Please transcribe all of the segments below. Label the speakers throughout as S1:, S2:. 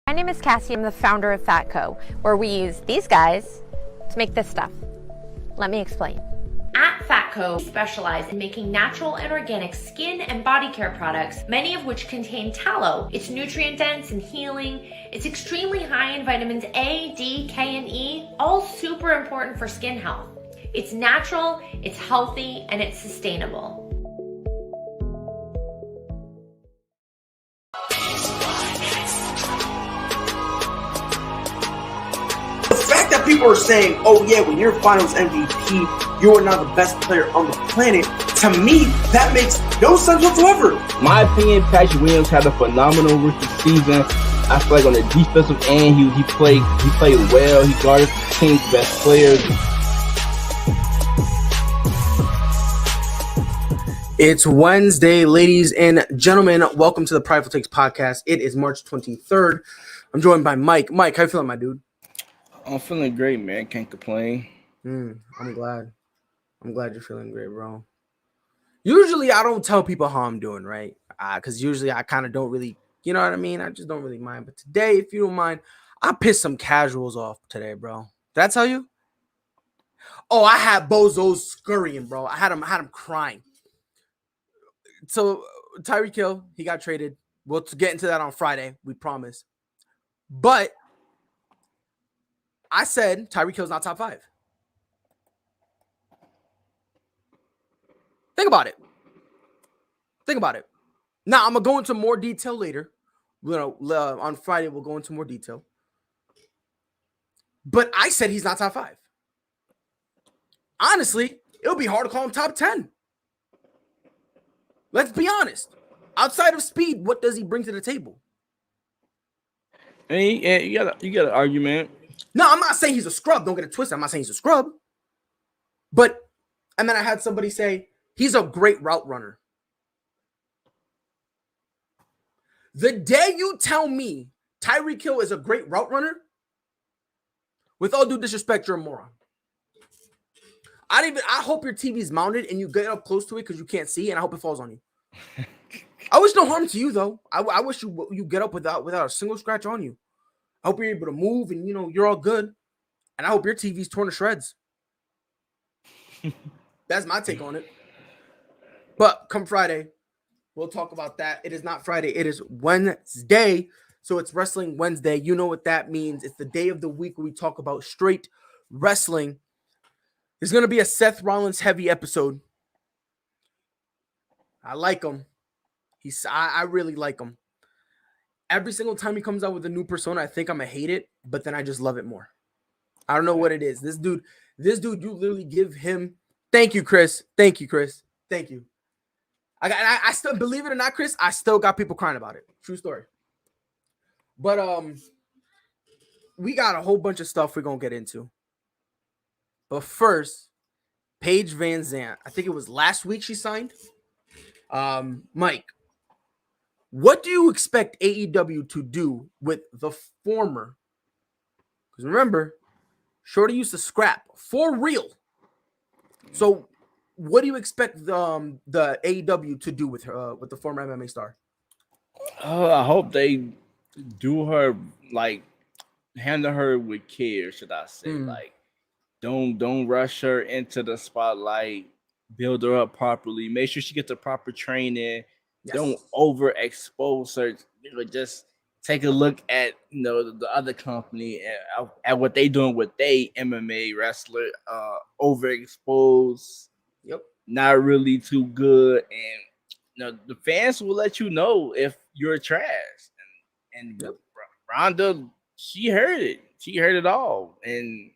S1: My name is Cassie. I'm the founder of Fatco, where we use these guys to make this stuff. Let me explain. At Fatco, we specialize in making natural and organic skin and body care products, many of which contain tallow. It's nutrient dense and healing. It's extremely high in vitamins A, D, K, and E, all super important for skin health. It's natural, it's healthy, and it's sustainable.
S2: The fact that people are saying, oh yeah, when you're finals MVP, you are now the best player on the planet, to me, that makes no sense whatsoever.
S3: My opinion, Patrick Williams had a phenomenal rookie season. I feel like on the defensive end, he played well. He guarded the team's best players.
S2: It's Wednesday, ladies and gentlemen. Welcome to the Prideful Takes podcast. It is March 23rd. I'm joined by Mike. Mike, how you feeling, my dude?
S3: I'm feeling great, man. Can't complain.
S2: I'm glad. I'm glad you're feeling great, bro. Usually, I don't tell people how I'm doing, right? Because usually I kind of don't really, you know what I mean? I just don't really mind. But today, if you don't mind, I pissed some casuals off today, bro. Did I tell you? Oh, I had bozos scurrying, bro. I had him crying. So Tyreek Hill, he got traded. We'll get into that on Friday, we promise. But I said Tyreek Hill's not top 5. Think about it. Now, I'm going to go into more detail later. On Friday, we'll go into more detail. But I said he's not top 5. Honestly, it'll be hard to call him top 10. Let's be honest. Outside of speed, what does he bring to the table?
S3: Hey, you got an argument.
S2: No, I'm not saying he's a scrub. Don't get it twisted. I'm not saying he's a scrub. But, and then I had somebody say, he's a great route runner. The day you tell me Tyreek Hill is a great route runner, with all due disrespect, you're a moron. I hope your TV's mounted and you get up close to it because you can't see, and I hope it falls on you. I wish no harm to you, though. I wish you get up without a single scratch on you. I hope you're able to move and, you're all good. And I hope your TV's torn to shreds. That's my take on it. But come Friday, we'll talk about that. It is not Friday. It is Wednesday. So it's Wrestling Wednesday. You know what that means. It's the day of the week where we talk about straight wrestling. It's going to be a Seth Rollins heavy episode. I like him. I really like him. Every single time he comes out with a new persona, I think I'm going to hate it, but then I just love it more. I don't know what it is. This dude, you literally give him. Thank you, Chris. Thank you. I still, believe it or not, Chris, I still got people crying about it. True story. But we got a whole bunch of stuff we're going to get into. But first, Paige Van Zandt. I think it was last week she signed. Mike, what do you expect AEW to do with the former? Because remember, Shorty used to scrap for real. So, what do you expect the AEW to do with her, with the former MMA star?
S3: I hope they do her, like, handle her with care, should I say? Like, don't rush her into the spotlight. Build her up properly. Make sure she gets the proper training. Yes. Don't overexpose her. Just take a look at the other company and at what they doing with they MMA wrestler. Overexposed.
S2: Yep. Not
S3: really too good, and the fans will let you know if you're trash. And yep. Ronda, she heard it. She heard it all, and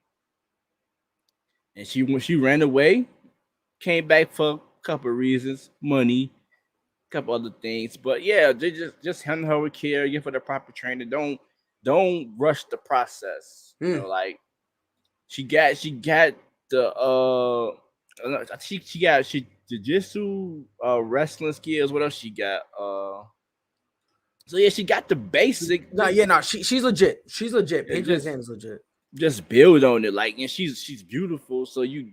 S3: when she ran away, came back for a couple of reasons, money, a couple other things. But yeah, they just handle her with care, give her the proper training. Don't rush the process. Like she got the she jiu-jitsu, wrestling skills. What else she got? So yeah, she got the basic.
S2: She's legit. She's legit. Paige Van Zandt is legit.
S3: Just build on it, like, and she's beautiful. So you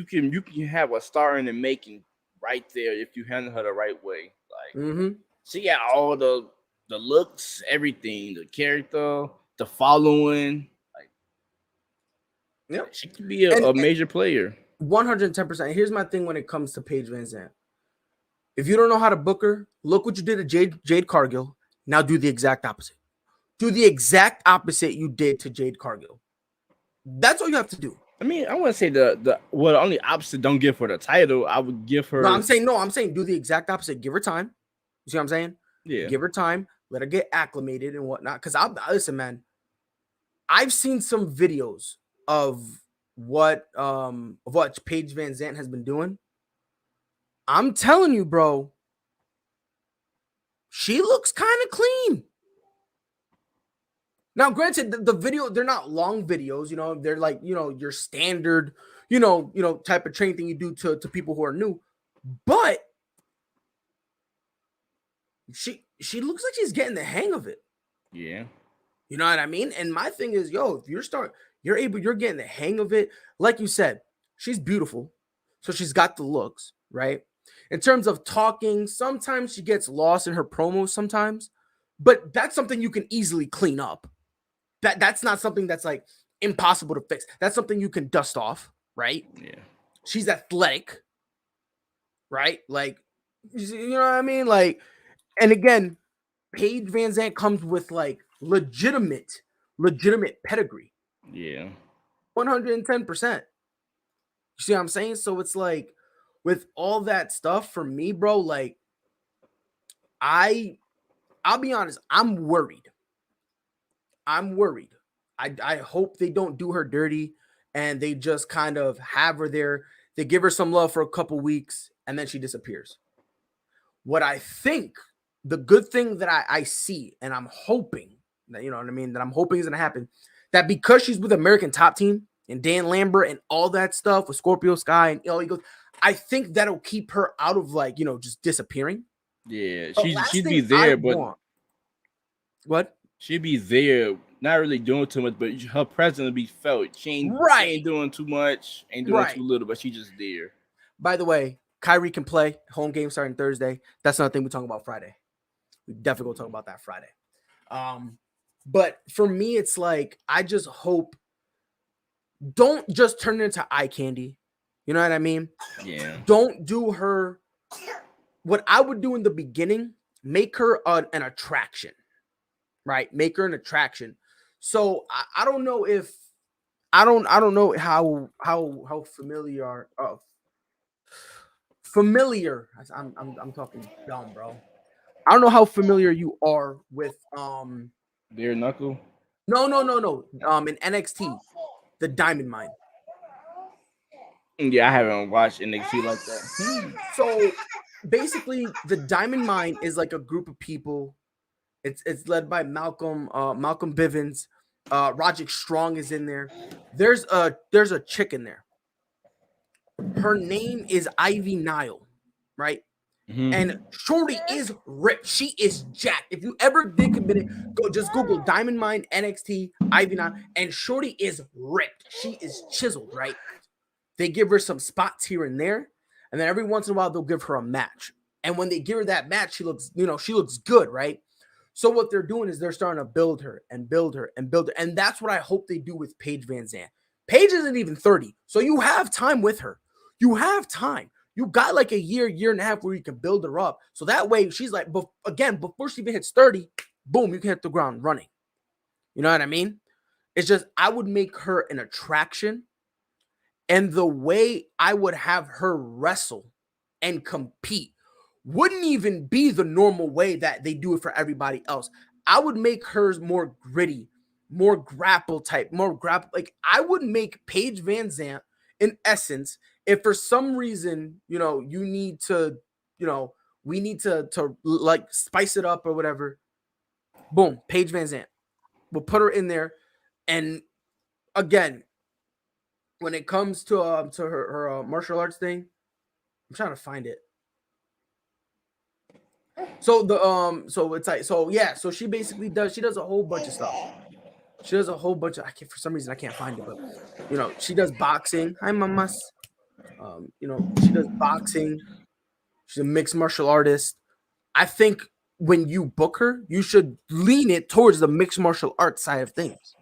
S3: can have a star in the making right there if you handle her the right way. Like she got all the the looks, everything, the character, the following. Like,
S2: Yep.
S3: she could be a major player.
S2: 110%. Here's my thing when it comes to Paige Van Zandt. If you don't know how to book her, look what you did to Jade Cargill. Now do the exact opposite. Do the exact opposite you did to Jade Cargill. That's all you have to do.
S3: I mean, I want to say the only opposite don't give her the title. I would give her.
S2: I'm saying do the exact opposite. Give her time. You see what I'm saying?
S3: Yeah.
S2: Give her time. Let her get acclimated and whatnot. Because listen, man. I've seen some videos of what Paige Van Zandt has been doing. I'm telling you, bro. She looks kind of clean. Now, granted, the video, they're not long videos, you know, they're like, you know, your standard, you know, type of training thing you do to people who are new. But she looks like she's getting the hang of it.
S3: Yeah.
S2: You know what I mean? And my thing is, if you're getting the hang of it. Like you said, she's beautiful. So she's got the looks, right? In terms of talking, sometimes she gets lost in her promos sometimes, but that's something you can easily clean up. That's not something that's like impossible to fix. That's something you can dust off, right?
S3: Yeah.
S2: She's athletic, right? Like, you know what I mean? Like, and again, Paige Van Zandt comes with like legitimate pedigree.
S3: Yeah.
S2: 110%. You see what I'm saying? So it's like with all that stuff for me, bro, like I'll be honest, I'm worried. I hope they don't do her dirty and they just kind of have her there. They give her some love for a couple weeks and then she disappears. What I think, the good thing that I see, and I'm hoping that, you know what I mean, that I'm hoping is going to happen, that because she's with American Top Team and Dan Lambert and all that stuff with Scorpio Sky and all he goes, I think that'll keep her out of like, you know, just disappearing.
S3: Yeah, she'd be there, but
S2: what?
S3: She'd be there, not really doing too much, but her presence would be felt. She ain't doing too much, ain't doing too little, but she's just there.
S2: By the way, Kyrie can play. Home game starting Thursday. That's another thing we're talking about Friday. We definitely gonna talk about that Friday. But for me, it's like I just hope don't just turn it into eye candy. You know what I mean?
S3: Yeah.
S2: Don't do her. What I would do in the beginning, make her an attraction. Right, make her an attraction. So I don't know if I don't know how familiar I'm talking dumb, bro. I don't know how familiar you are with
S3: Bare Knuckle.
S2: No. In NXT, the Diamond Mine.
S3: Yeah, I haven't watched NXT like that.
S2: So basically, the Diamond Mine is like a group of people. It's led by Malcolm Bivens. Roderick Strong is in there. There's a chick in there. Her name is Ivy Nile, right? Mm-hmm. And Shorty is ripped. She is jacked. If you ever did commit it, go just Google Diamond Mine NXT Ivy Nile, and Shorty is ripped. She is chiseled, right? They give her some spots here and there, and then every once in a while they'll give her a match. And when they give her that match, she looks good, right? So what they're doing is they're starting to build her. And that's what I hope they do with Paige Van Zandt. Paige isn't even 30. So you have time with her. You have time. You got like a year and a half where you can build her up. So that way she's like, again, before she even hits 30, boom, you can hit the ground running. You know what I mean? It's just, I would make her an attraction. And the way I would have her wrestle and compete wouldn't even be the normal way that they do it for everybody else. I would make hers more gritty, more grapple type, like I would make Paige Van Zandt in essence, if for some reason, you know, you need to, you know, we need to like spice it up or whatever. Boom, Paige Van Zandt. We'll put her in there. And again, when it comes to her martial arts thing, I'm trying to find it. So so she basically does a whole bunch of stuff. She does a whole bunch of, for some reason I can't find it, but you know, she does boxing. Hi mamas. You know, she does boxing. She's a mixed martial artist. I think when you book her, you should lean it towards the mixed martial arts side of things.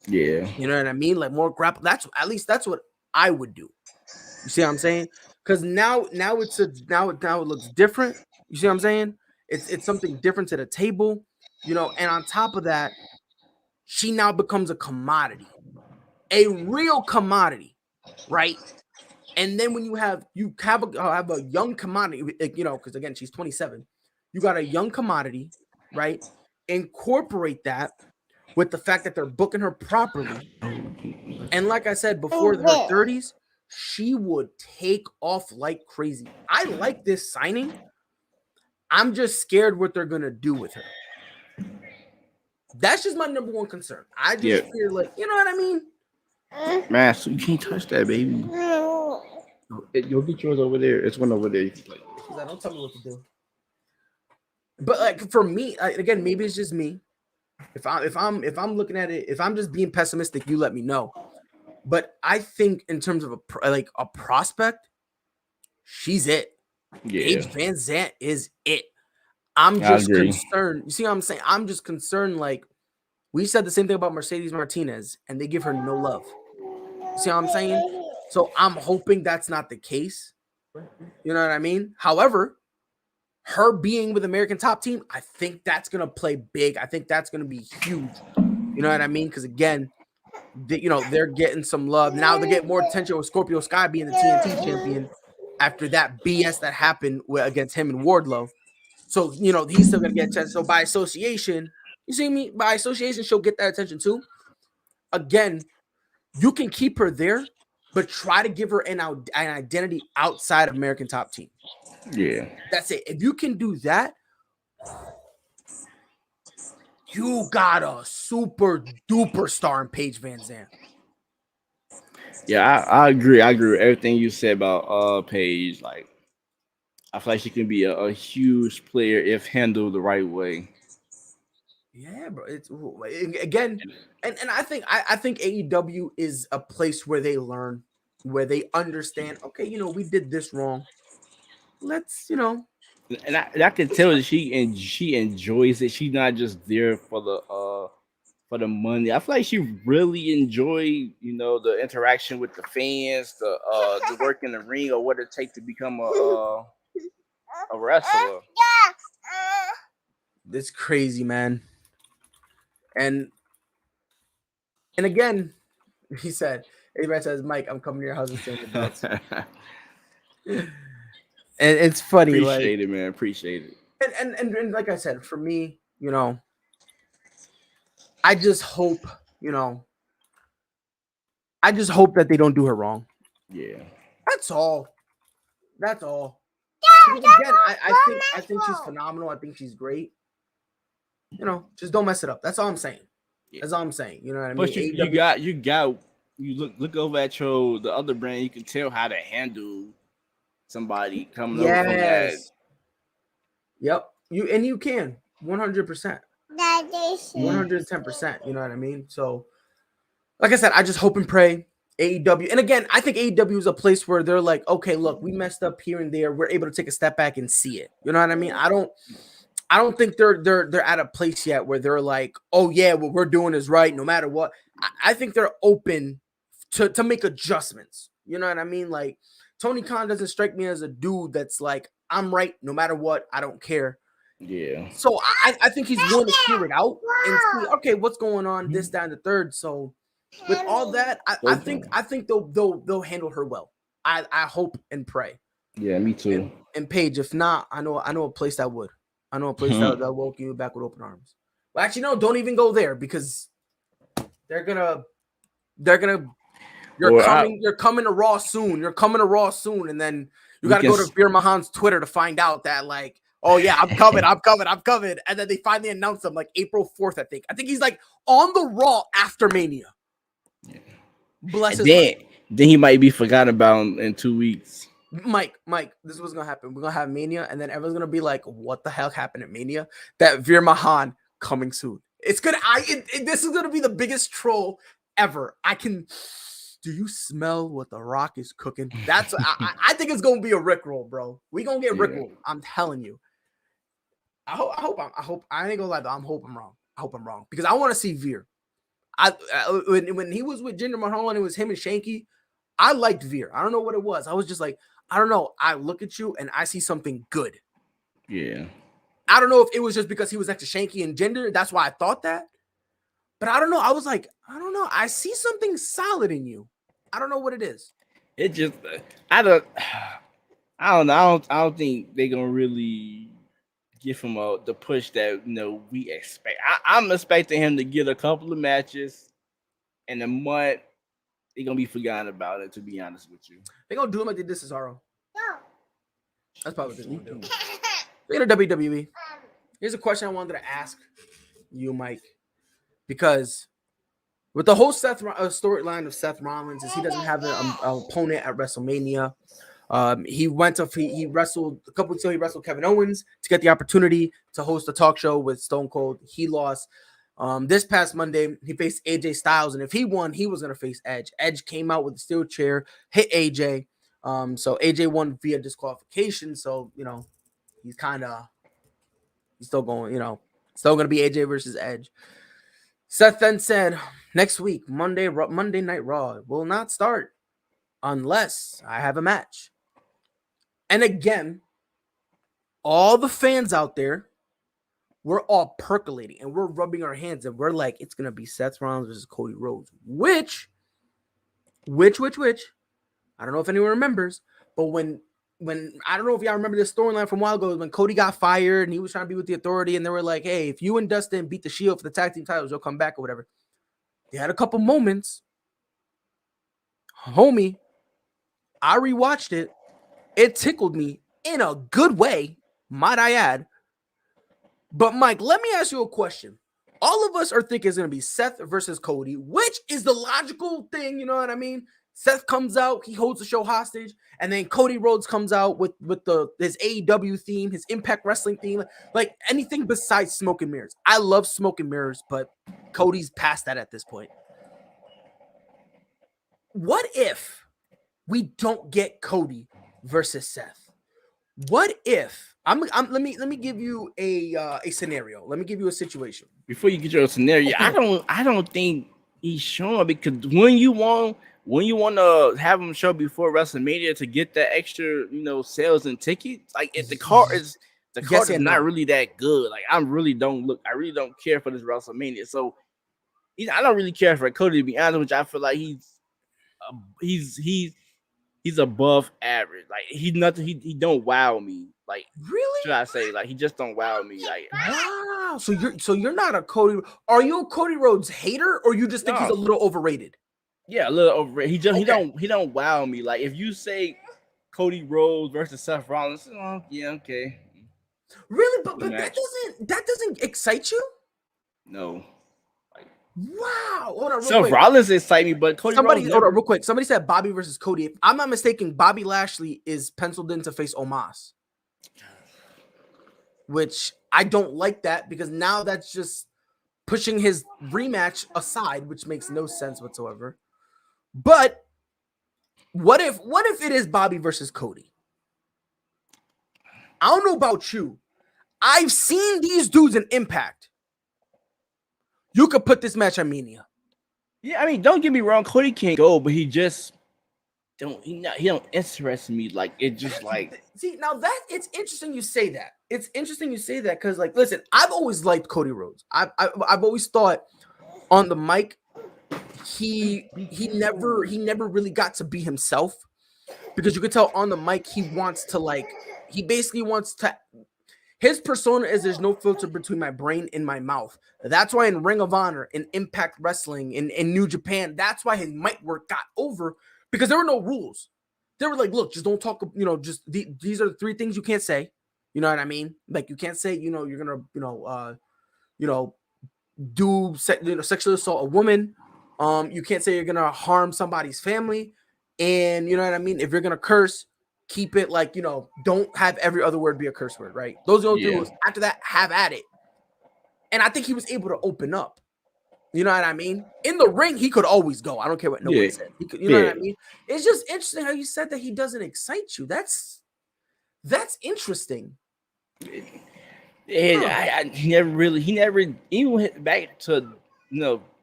S3: Yeah.
S2: You know what I mean? Like more grapple. That's what I would do. You see what I'm saying? Because now it looks different. You see what I'm saying? It's something different to the table, you know. And on top of that, she now becomes a commodity, a real commodity, right? And then when you have a young commodity, you know, because again she's 27, you got a young commodity, right? Incorporate that with the fact that they're booking her properly, and like I said before, her 30s, she would take off like crazy. I like this signing. I'm just scared what they're gonna do with her. That's just my number one concern. I just fear, like, you know what I mean?
S3: Man, so you can't touch that, baby. You'll get yours over there. It's one over there. You can play.
S2: Don't tell me what to do. But like for me, again, maybe it's just me. If I'm looking at it, if I'm just being pessimistic, you let me know. But I think in terms of a prospect, she's it.
S3: Yeah.
S2: Paige Van Zant is it. I'm just concerned. You see what I'm saying? I'm just concerned. Like, we said the same thing about Mercedes Martinez, and they give her no love. You see what I'm saying? So I'm hoping that's not the case. You know what I mean? However, her being with American Top Team, I think that's going to play big. I think that's going to be huge. You know what I mean? Because again, they're getting some love. Now they get more attention with Scorpio Sky being the TNT champion after that BS that happened against him and Wardlow. So, you know, he's still going to get attention. So by association, you see me? By association, she'll get that attention too. Again, you can keep her there, but try to give her an identity outside of American Top Team.
S3: Yeah.
S2: That's it. If you can do that, you got a super duper star in Paige Van Zant.
S3: Yeah, I agree. I agree with everything you said about Paige. Like, I feel like she can be a huge player if handled the right way.
S2: Yeah, bro. It's again, and I think AEW is a place where they learn, where they understand. Okay, you know, we did this wrong. Let's, you know.
S3: And I can tell that she enjoys it. She's not just there for the money. I feel like she really enjoyed, you know, the interaction with the fans, the work in the ring, or what it takes to become a wrestler.
S2: It's crazy, man. And again, he said, everybody says, Mike, I'm coming to your house and stealing your belts. And it's funny.
S3: Appreciate it, man. Appreciate it.
S2: And like I said, for me, you know, I just hope, you know, that they don't do her wrong.
S3: Yeah.
S2: That's all. That's all. Again, I think she's phenomenal. I think she's great. You know, just don't mess it up. That's all I'm saying. Yeah. That's all I'm saying. You know what I mean?
S3: But you look over at the other brand, you can tell how to handle somebody coming over from that. Yep.
S2: You can 100%. 110%. You know what I mean? So, like I said, I just hope and pray AEW. And again, I think AEW is a place where they're like, okay, look, we messed up here and there. We're able to take a step back and see it. You know what I mean? I don't think they're at a place yet where they're like, oh yeah, what we're doing is right no matter what. I think they're open to make adjustments. You know what I mean? Like, Tony Khan doesn't strike me as a dude that's like, I'm right no matter what. I don't care.
S3: Yeah.
S2: So I think he's willing to hear it out and see, okay, what's going on, this, that, and the third. So with all that, I think they'll handle her well. I hope and pray.
S3: Yeah, me too.
S2: And Paige, if not, I know a place that would. I know a place that welcome you back with open arms. Well, actually, no, don't even go there because you're coming to Raw soon. You're coming to Raw soon, and then you got to go to Veer Mahan's Twitter to find out that, like, oh yeah, I'm coming. And then they finally announced him like April 4th, I think. I think he's like on the Raw after Mania.
S3: Yeah.
S2: Bless his
S3: heart. Then he might be forgotten about in 2 weeks.
S2: Mike, this is what's gonna happen. We're gonna have Mania, and then everyone's gonna be like, "What the hell happened at Mania?" That Veer Mahan coming soon. It's gonna. This is gonna be the biggest troll ever. Do you smell what The Rock is cooking? That's. I think it's gonna be a Rickroll, bro. We gonna get Rickroll. I'm telling you. I ain't gonna lie though. I hope I'm wrong. I hope I'm wrong because I want to see Veer. When he was with Jinder Mahal and it was him and Shanky, I liked Veer. I don't know what it was. I was just like, I don't know. I look at you and I see something good.
S3: Yeah.
S2: I don't know if it was just because he was next to Shanky and Jinder. That's why I thought that. But I don't know. I was like, I don't know. I see something solid in you. I don't know what it is.
S3: It just, I don't know. I don't think they're gonna really give him the push that we expect. I'm expecting him to get a couple of matches, and a month they're gonna be forgotten about it. To be honest with you,
S2: They're gonna do him like they did Cesaro. No, that's probably what they're gonna do. Speaking of WWE, here's a question I wanted to ask you, Mike, because with the whole Seth storyline of Seth Rollins, is he doesn't have an opponent at WrestleMania. He wrestled a couple weeks ago. He wrestled Kevin Owens to get the opportunity to host a talk show with Stone Cold. He lost. This past Monday, he faced AJ Styles, and if he won, he was going to face Edge. Edge came out with a steel chair, hit AJ. So AJ won via disqualification. So he's still going. Still going to be AJ versus Edge. Seth then said, next week, Monday Night Raw will not start unless I have a match. And again, all the fans out there, we're all percolating and we're rubbing our hands and we're like, it's going to be Seth Rollins versus Cody Rhodes, which, I don't know if anyone remembers, but when I don't know if y'all remember this storyline from a while ago, when Cody got fired and he was trying to be with the Authority and they were like, hey, if you and Dustin beat the Shield for the tag team titles, you'll come back or whatever. They had a couple moments. Homie, I rewatched it. It tickled me in a good way, might I add. But Mike, let me ask you a question. All of us are thinking it's going to be Seth versus Cody, which is the logical thing, you know what I mean? Seth comes out, he holds the show hostage, and then Cody Rhodes comes out with his AEW theme, his Impact Wrestling theme, like anything besides smoke and mirrors. I love smoke and mirrors, but Cody's past that at this point. What if we don't get Cody versus Seth? What if let me give you a scenario. Let me give you a situation.
S3: Before you get your scenario, okay. I don't think he's showing, because when you want to have him show before WrestleMania to get that extra, sales and tickets, like if the card is not really that good. Like I really don't care for this WrestleMania. So I don't really care for Cody, to be honest with you. I feel like he's above average. Like he's nothing. He don't wow me. Like
S2: really?
S3: Should I say like he just don't wow me? Like
S2: wow. So you're not a Cody. Are you a Cody Rhodes hater, or you just think he's a little overrated?
S3: Yeah, a little overrated. He don't wow me. Like if you say Cody Rhodes versus Seth Rollins, yeah, okay.
S2: Really, but that doesn't excite you?
S3: No.
S2: Wow. Hold on,
S3: Seth Rollins excite me, but Cody Rhodes.
S2: Hold on, real quick. Somebody said Bobby versus Cody. If I'm not mistaken, Bobby Lashley is penciled in to face Omos, which I don't like that, because now that's just pushing his rematch aside, which makes no sense whatsoever. But what if it is Bobby versus Cody? I don't know about you. I've seen these dudes in Impact. You could put this match on Mania.
S3: Yeah, I mean, don't get me wrong, Cody can't go, but he just don't interest me. Like it just like
S2: see, now that it's interesting you say that. It's interesting you say that because, like, listen, I've always liked Cody Rhodes. I've always thought on the mic he never really got to be himself, because you could tell on the mic he basically wants to. His persona is there's no filter between my brain and my mouth. That's why in Ring of Honor, in Impact Wrestling, in New Japan, that's why his mic work got over, because there were no rules. They were like, look, just don't talk, just these are the 3 things you can't say. You know what I mean? Like you can't say, you're gonna, do sexually assault a woman. You can't say you're gonna harm somebody's family. And you know what I mean? If you're gonna curse, keep it like, don't have every other word be a curse word, right? Those are the only rules. After that, have at it. And I think he was able to open up. You know what I mean? In the ring, he could always go. I don't care what nobody said. He could, you know what I mean? It's just interesting how you said that he doesn't excite you. That's interesting.
S3: He never even went back to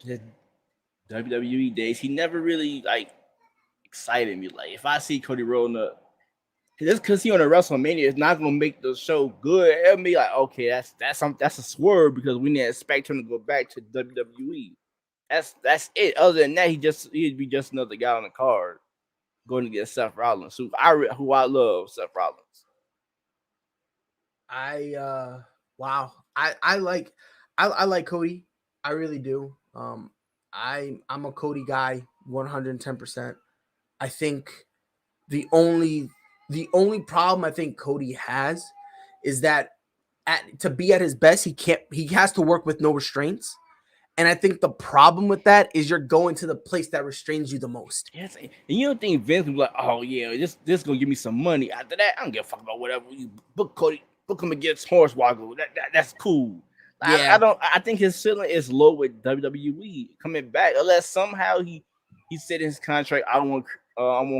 S3: his WWE days. He never really like excited me. Like if I see Cody Rhodes, just because he on a WrestleMania is not gonna make the show good. It'll be like, okay, that's a swerve because we didn't expect him to go back to WWE. That's it. Other than that, he'd be just another guy on the card going to get Seth Rollins, who I love, Seth Rollins.
S2: Wow. I like Cody. I really do. I'm a Cody guy 110%. I think the only problem I think Cody has is that to be at his best, he has to work with no restraints. And I think the problem with that is you're going to the place that restrains you the most.
S3: Yes, and you don't think Vince will be like, oh yeah, this gonna give me some money. After that, I don't give a fuck about whatever. You book Cody, book him against Hornswoggle. That's cool.
S2: Yeah.
S3: I think his ceiling is low with WWE coming back, unless somehow he said in his contract, I want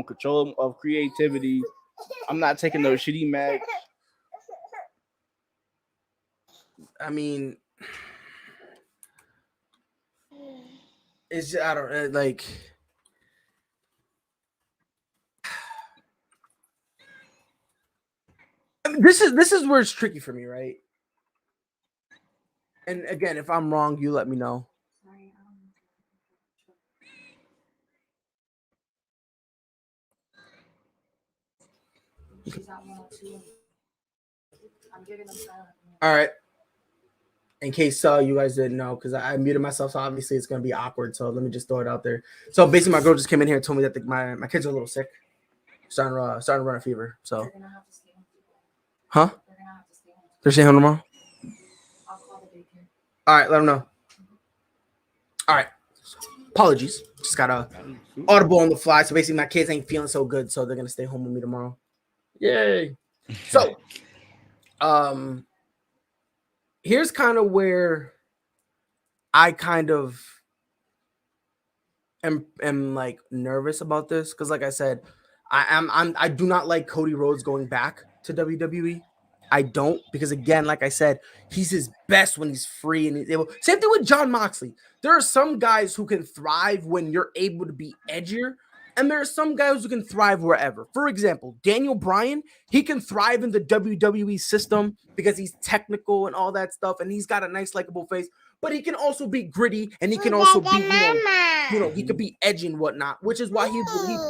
S3: control of creativity. I'm not taking no shitty match.
S2: I mean, it's just, I don't like. I mean, this is where it's tricky for me, right? And again, if I'm wrong, you let me know. All right. In case you guys didn't know, because I muted myself, so obviously it's gonna be awkward. So let me just throw it out there. So basically, my girl just came in here and told me that my kids are a little sick, starting to run a fever. So, huh? They're staying home tomorrow. All right, let them know. All right. Apologies. Just got a audible on the fly. So basically, my kids ain't feeling so good, so they're gonna stay home with me tomorrow. Yay! So, here's kind of where I kind of am like nervous about this because, like I said, I do not like Cody Rhodes going back to WWE. I don't, because again, like I said, he's his best when he's free and he's able. Same thing with Jon Moxley. There are some guys who can thrive when you're able to be edgier, and there are some guys who can thrive wherever. For example, Daniel Bryan, he can thrive in the WWE system because he's technical and all that stuff, and he's got a nice, likable face. But he can also be gritty, and he can also be, he could be edgy and whatnot, which is why he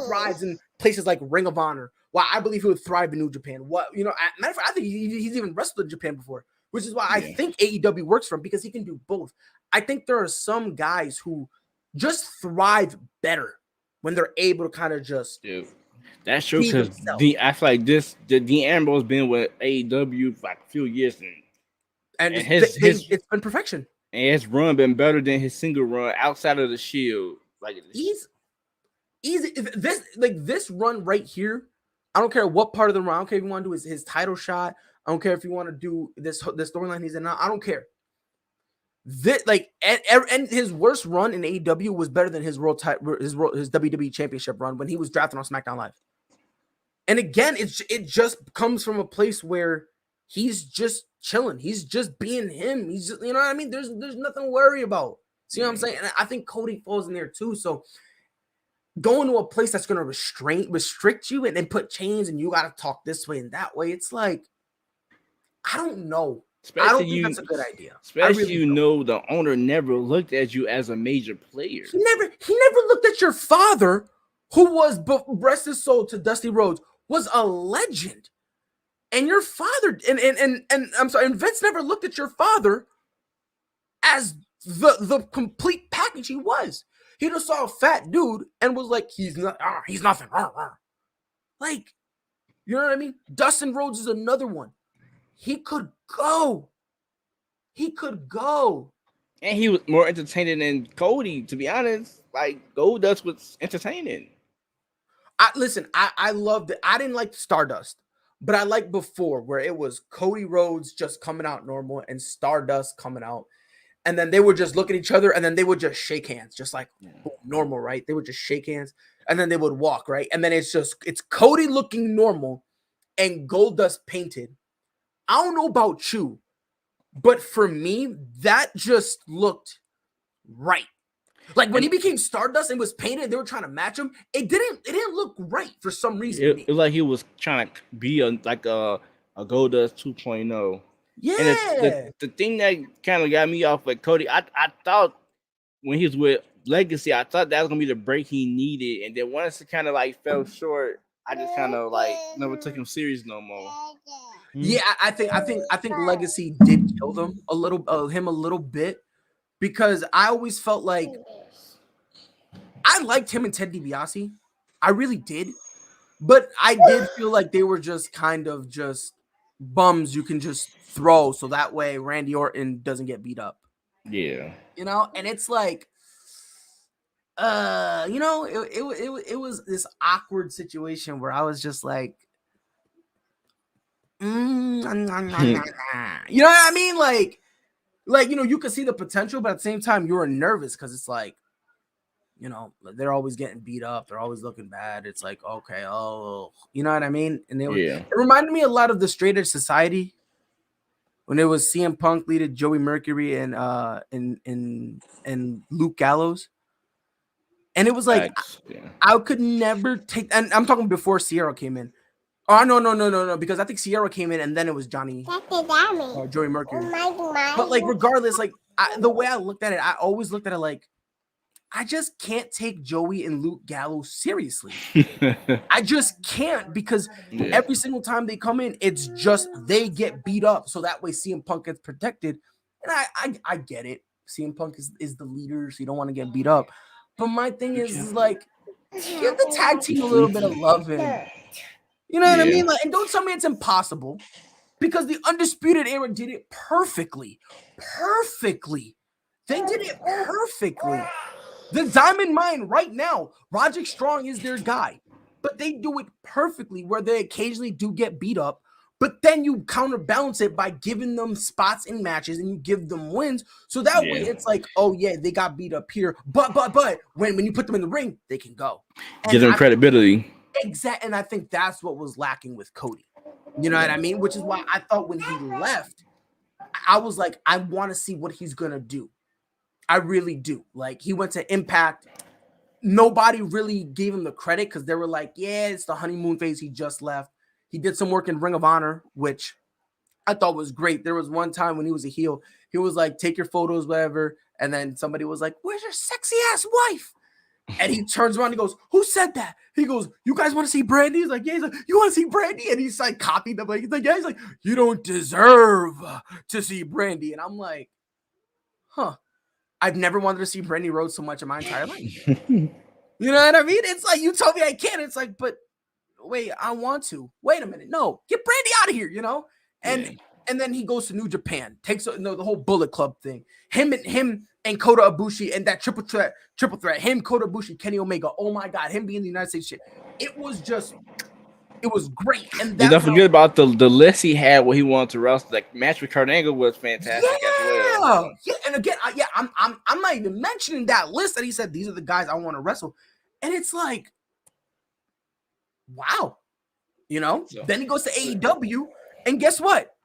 S2: thrives in places like Ring of Honor. Why I believe he would thrive in New Japan. Matter of fact, I think he's even wrestled in Japan before, which is why I think AEW works for him, because he can do both. I think there are some guys who just thrive better when they're able to kind of just.
S3: Dude, that's true, because I feel like the Dean Ambrose been with AEW for like a few years,
S2: and it's been perfection.
S3: And his run been better than his single run outside of the Shield. Like
S2: he's easy. This run right here, I don't care what part of the run. I don't care if you want to do his title shot. I don't care if you want to do this storyline he's in now. I don't care. This and his worst run in AEW was better than his WWE Championship run when he was drafted on SmackDown Live. And again, it just comes from a place where he's just chilling. He's just being him. He's just, you know what I mean? There's nothing to worry about. See what I'm saying? And I think Cody falls in there too. So going to a place that's going to restrict you and then put chains and you got to talk this way and that way, it's like, I don't know. Especially I don't think that's a good idea.
S3: Especially the owner never looked at you as a major player.
S2: He never looked at your father, who was, rest his soul to Dusty Rhodes, was a legend. And your father, and I'm sorry, and Vince never looked at your father as the complete package he was. He just saw a fat dude and was like, he's nothing. Like, you know what I mean? Dustin Rhodes is another one. He could go.
S3: And he was more entertaining than Cody, to be honest. Like, Goldust was entertaining.
S2: I loved it. I didn't like Stardust, but I liked before, where it was Cody Rhodes just coming out normal and Stardust coming out. And then they would just look at each other and then they would just shake hands, just like normal, right? They would just shake hands and then they would walk, right? And then it's Cody looking normal and Goldust painted. I don't know about you, But for me, that just looked right. Like when he became Stardust and was painted, they were trying to match him. It didn't look right for some reason.
S3: It was like he was trying to be a Goldust 2.0.
S2: Yeah.
S3: And the thing that kind of got me off with Cody, I thought when he was with Legacy, I thought that was gonna be the break he needed, and then once it kind of like fell short, I just kind of like never took him serious no more.
S2: Yeah, I think Legacy did kill him a little bit, because I always felt like I liked him and Ted DiBiase. I really did. But I did feel like they were just kind of just bums you can just throw, so that way Randy Orton doesn't get beat up.
S3: Yeah.
S2: You know, and it's like you know, it was this awkward situation where I was just like you know what I mean? Like you know, you could see the potential, but at the same time you were nervous because it's like, you know, they're always getting beat up. They're always looking bad. It's like, okay, oh, you know what I mean? And it reminded me a lot of the Straight Edge Society when it was CM Punk leaded Joey Mercury and Luke Gallows. And it was like, I could never take, and I'm talking before Sierra came in. Oh, no, because I think Sierra came in and then it was Joey Mercury. But like, regardless, like the way I looked at it, I always looked at it like, I just can't take Joey and Luke Gallows seriously. I just can't, because every single time they come in, it's just they get beat up. So that way CM Punk gets protected. And I get it. CM Punk is the leader, so you don't want to get beat up. But my thing is like, give the tag team a little bit of love in. You know what I mean? Like, and don't tell me it's impossible, because the Undisputed Era did it perfectly. Perfectly. They did it perfectly. The Diamond Mine right now, Roderick Strong is their guy, but they do it perfectly where they occasionally do get beat up, but then you counterbalance it by giving them spots in matches and you give them wins. So that way it's like, oh yeah, they got beat up here, but when you put them in the ring, they can go.
S3: Give them credibility.
S2: Exactly. And I think that's what was lacking with Cody. You know what I mean? Which is why I thought when he left, I was like, I want to see what he's going to do. I really do. Like, he went to Impact. Nobody really gave him the credit because they were like, yeah, it's the honeymoon phase. He just left. He did some work in Ring of Honor, which I thought was great. There was one time when he was a heel, he was like, take your photos, whatever. And then somebody was like, where's your sexy ass wife? And he turns around and goes, who said that? He goes, you guys want to see Brandy? He's like, yeah. He's like, you want to see Brandy? And he's like, copied them. He's like, yeah. He's like, you don't deserve to see Brandy. And I'm like, huh. I've never wanted to see Brandy Rhodes so much in my entire life. You know what I mean? It's like, you told me I can't. It's like, but wait, I want to. Wait a minute. No, get Brandy out of here, you know? And then he goes to New Japan, takes the whole Bullet Club thing. Him and Kota Ibushi and that triple threat. Him, Kota Ibushi, Kenny Omega. Oh my God, him being in the United States shit. It was great. And
S3: don't forget about the list he had where he wanted to wrestle. Like, match with Kurt Angle was fantastic as well.
S2: Yeah, and again, I'm not even mentioning that list that he said these are the guys I want to wrestle. And it's like, wow. You know? So, then he goes to AEW, and guess what?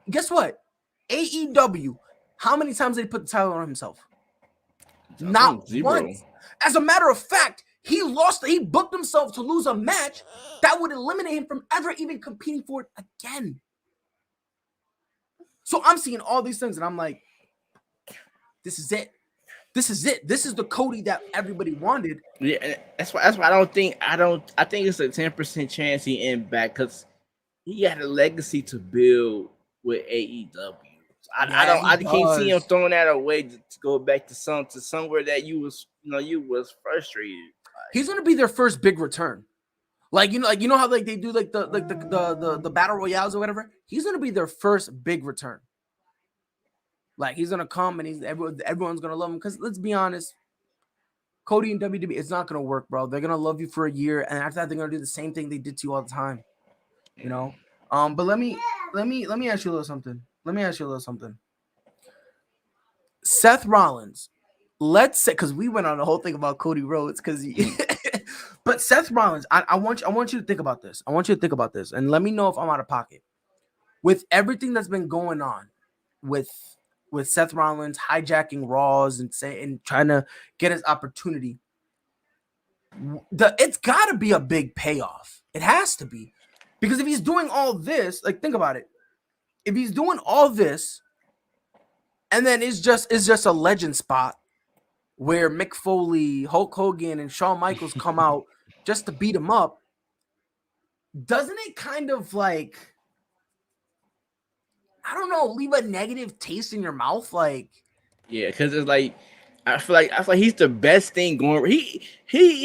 S2: AEW, how many times did he put the title on himself? Not once. As a matter of fact, he booked himself to lose a match that would eliminate him from ever even competing for it again. So I'm seeing all these things, and I'm like, this is it. This is the Cody that everybody wanted.
S3: Yeah, that's why I think it's a 10% chance he ends back, because he had a legacy to build with AEW. I can't see him throwing that away to go back to somewhere that you was frustrated.
S2: He's gonna be their first big return. Like you know how like they do like the battle royales or whatever. He's gonna be their first big return. Like, he's gonna come and everyone's gonna love him, because let's be honest, Cody and WWE, it's not gonna work, bro. They're gonna love you for a year, and after that, they're gonna do the same thing they did to you all the time. You know. But let me ask you a little something. Seth Rollins, let's say, because we went on the whole thing about Cody Rhodes, but Seth Rollins, I want you to think about this. And let me know if I'm out of pocket. With everything that's been going on with with Seth Rollins hijacking Raws and trying to get his opportunity. It's got to be a big payoff. It has to be, because if he's doing all this, like, think about it. If he's doing all this, and then it's just a legend spot where Mick Foley, Hulk Hogan, and Shawn Michaels come out just to beat him up, doesn't it kind of like, I don't know, leave a negative taste in your mouth? Like,
S3: yeah, because it's like I feel like he's the best thing going. He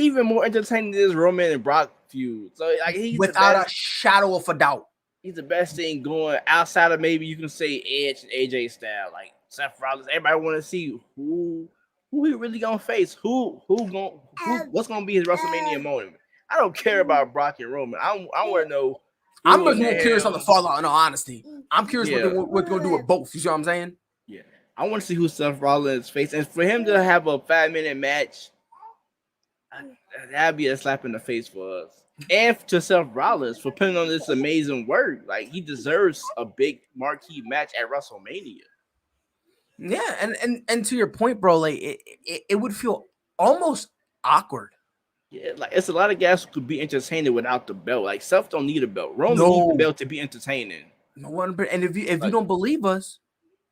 S3: even more entertaining than this Roman and Brock feud. So like he's
S2: without a shadow of a doubt.
S3: He's the best thing going outside of maybe you can say Edge and AJ style, like Seth Rollins. Everybody want to see who he really gonna face, what's gonna be his WrestleMania moment. I don't care about Brock and Roman. I want to know.
S2: I'm just more curious on the fallout. In all honesty, I'm curious what they're gonna do with both. You see what I'm saying?
S3: Yeah, I want to see who Seth Rollins face, and for him to have a 5-minute match, that'd be a slap in the face for us. And to Seth Rollins for putting on this amazing work. Like, he deserves a big marquee match at WrestleMania.
S2: Yeah, and to your point, bro, like it would feel almost awkward.
S3: Yeah, like it's a lot of guys who could be entertaining without the belt. Like, Seth don't need a belt. Roman needs the belt to be entertaining.
S2: No one, and if you don't believe us,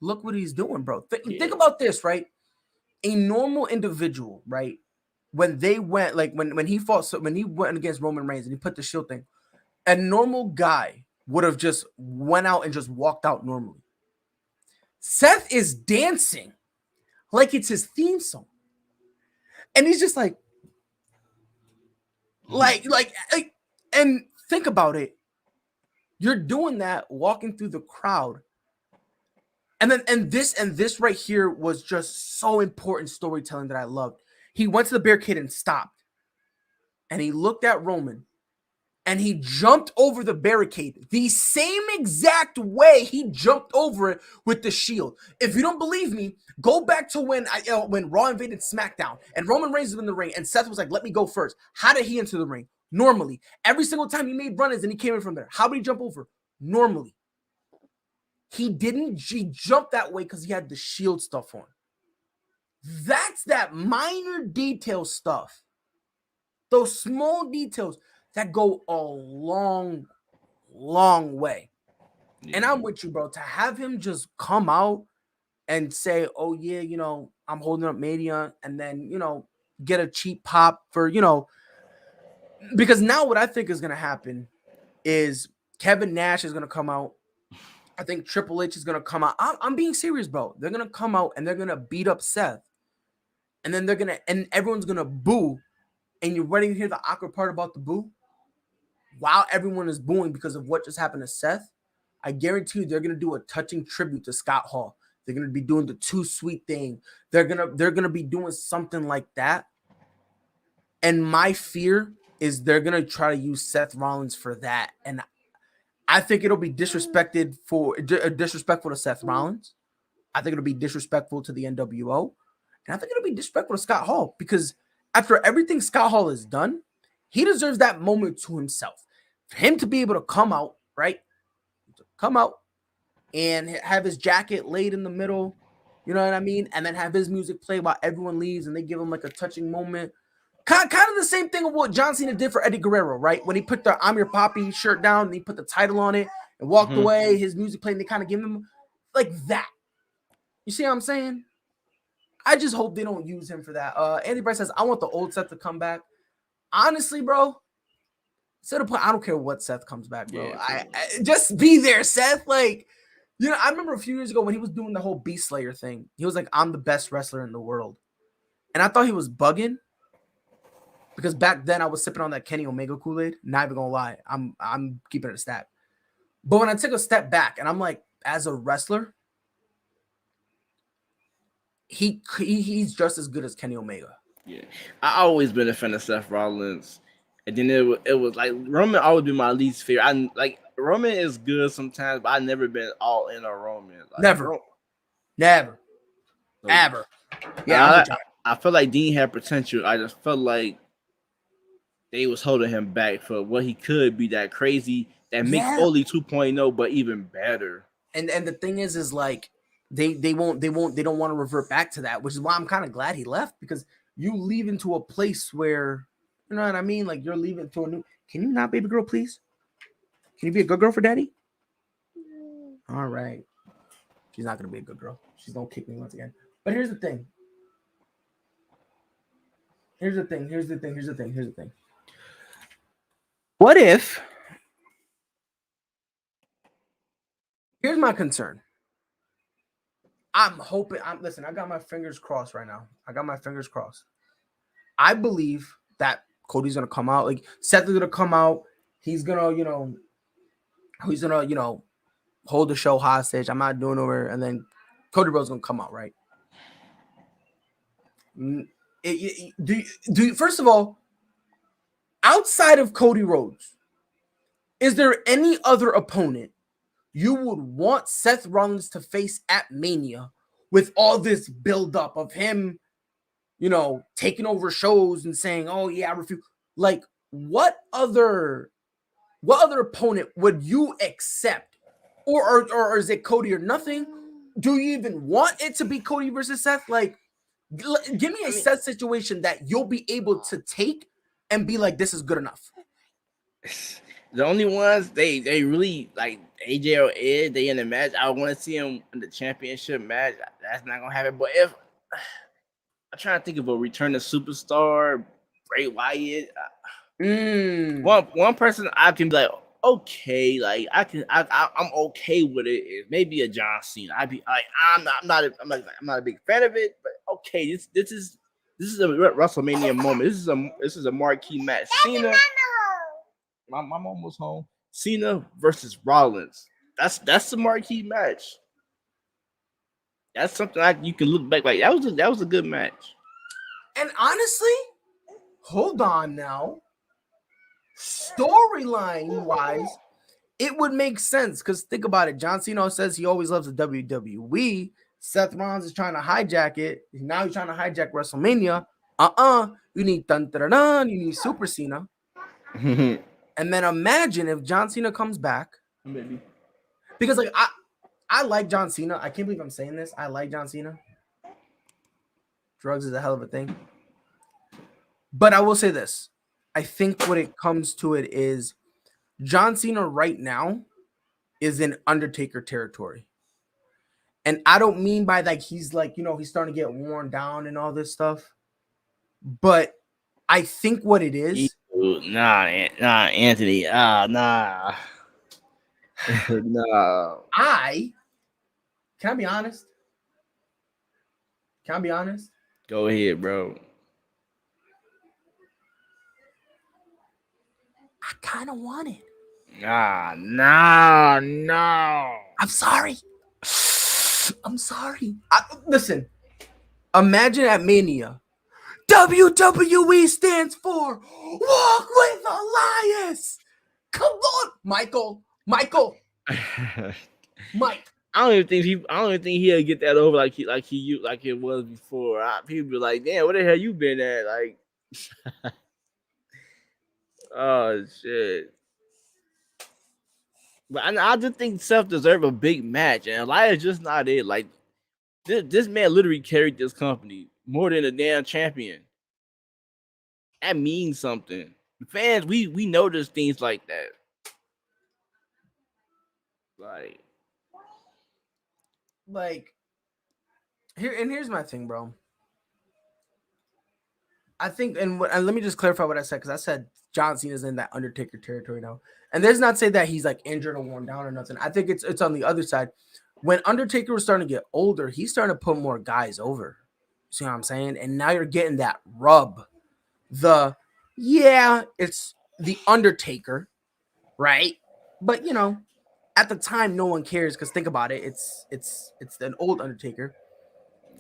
S2: look what he's doing, bro. Think about this, right? A normal individual, right? When they went, like when he fought, so when he went against Roman Reigns and he put the shield thing, a normal guy would have just went out and just walked out normally. Seth is dancing like it's his theme song, and he's just like, and think about it. You're doing that, walking through the crowd, and this right here was just so important storytelling that I loved. He went to the barricade and stopped, and he looked at Roman, and he jumped over the barricade the same exact way he jumped over it with the shield. If you don't believe me, go back to when Raw invaded SmackDown, and Roman Reigns was in the ring, and Seth was like, "Let me go first." How did he enter the ring? Normally. Every single time he made run-ins and he came in from there, how did he jump over? Normally. He jumped that way because he had the shield stuff on. That's that minor detail stuff. Those small details that go a long, long way. Yeah. And I'm with you, bro. To have him just come out and say, "Oh, yeah, I'm holding up Mania," and then, get a cheap pop for, because now what I think is going to happen is Kevin Nash is going to come out. I think Triple H is going to come out. I'm being serious, bro. They're going to come out and they're going to beat up Seth. And then and everyone's going to boo. And you're ready to hear the awkward part about the boo? While everyone is booing because of what just happened to Seth, I guarantee you they're going to do a touching tribute to Scott Hall. They're going to be doing the Too Sweet thing. They're going to be doing something like that. And my fear is they're going to try to use Seth Rollins for that. And I think it'll be disrespectful to Seth Rollins. I think it'll be disrespectful to the NWO. And I think it'll be disrespectful to Scott Hall, because after everything Scott Hall has done, he deserves that moment to himself. For him to be able to come out, right? Come out and have his jacket laid in the middle, you know what I mean? And then have his music play while everyone leaves and they give him like a touching moment. Kind of the same thing of what John Cena did for Eddie Guerrero, right? When he put the "I'm Your Poppy" shirt down and he put the title on it and walked away, his music played, and they kind of give him like that. You see what I'm saying? I just hope they don't use him for that. Andy Bryce says, "I want the old Seth to come back." Honestly, bro, I don't care what Seth comes back, bro. Yeah, I just be there, Seth. Like, I remember a few years ago when he was doing the whole Beast Slayer thing. He was like, "I'm the best wrestler in the world," and I thought he was bugging. Because back then I was sipping on that Kenny Omega Kool-Aid. Not even gonna lie, I'm keeping it a stack. But when I took a step back and I'm like, as a wrestler, he's just as good as Kenny Omega.
S3: Yeah, I always been a fan of Seth Rollins, and then it was like Roman always been my least favorite. I like Roman is good sometimes, but I never been all in on Roman. Like,
S2: never, ever.
S3: Yeah, I felt like Dean had potential. I just felt like they was holding him back for what he could be, that crazy, that Mick Foley 2.0, but even better.
S2: And the thing is like, They don't want to revert back to that, which is why I'm kind of glad he left, because you leave into a place where, you know what I mean? Like, you're leaving to a new. Can you not, baby girl, please? Can you be a good girl for daddy? All right. She's not gonna be a good girl. She's gonna kick me once again. But here's the thing. Here's the thing. What if? Here's my concern. I'm hoping. Listen. I got my fingers crossed right now. I believe that Cody's gonna come out. Like, Seth is gonna come out. He's gonna, hold the show hostage. I'm not doing over, and then Cody Rhodes gonna come out, right? First of all, outside of Cody Rhodes, is there any other opponent you would want Seth Rollins to face at Mania with all this buildup of him, taking over shows and saying, "Oh yeah, I refuse"? Like, what other opponent would you accept, or is it Cody or nothing? Do you even want it to be Cody versus Seth? Like, give me a Seth situation that you'll be able to take and be like, this is good enough.
S3: The only ones they really like, AJ or Ed, they in the match. I want to see them in the championship match. That's not gonna happen. But if I'm trying to think of a return to superstar, Bray Wyatt. One person I can be like, okay, like I'm okay with it. Is maybe a John Cena. I'd be like, I'm not a big fan of it, but okay, this is a WrestleMania moment. This is a marquee match. Cena. I'm almost home. Cena versus Rollins. That's the marquee match. That's something you can look back like that was a good match.
S2: And honestly, hold on now. Storyline wise, it would make sense, because think about it. John Cena says he always loves the WWE. Seth Rollins is trying to hijack it. Now he's trying to hijack WrestleMania. You need dun-dun-dun, you need Super Cena. And then imagine if John Cena comes back.
S3: Maybe.
S2: Because like I like John Cena. I can't believe I'm saying this. I like John Cena. Drugs is a hell of a thing. But I will say this. I think when it comes to it is John Cena right now is in Undertaker territory. And I don't mean by like he's like, he's starting to get worn down and all this stuff. But I think what it is.
S3: Nah, Anthony. Nah. No.
S2: Can I be honest?
S3: Go ahead, bro.
S2: I kind of want it.
S3: No.
S2: I'm sorry. Listen, imagine at Mania, WWE stands for Walk with Elias. Come on, Michael. Mike.
S3: I don't even think he'll get that over like it was before. People be like, damn, where the hell you been at? Like, oh shit. But I just think Seth deserves a big match, and Elias just not it. Like, this man literally carried this company more than a damn champion. That means something. Fans, we notice things like that.
S2: Like here's my thing, bro. I think, and let me just clarify what I said, because I said John Cena's in that Undertaker territory now, and there's not say that he's like injured or worn down or nothing. I think it's on the other side. When Undertaker was starting to get older, he's starting to put more guys over. See what I'm saying? And now you're getting that rub. It's the Undertaker, right? But at the time, no one cares, because think about it, it's an old Undertaker.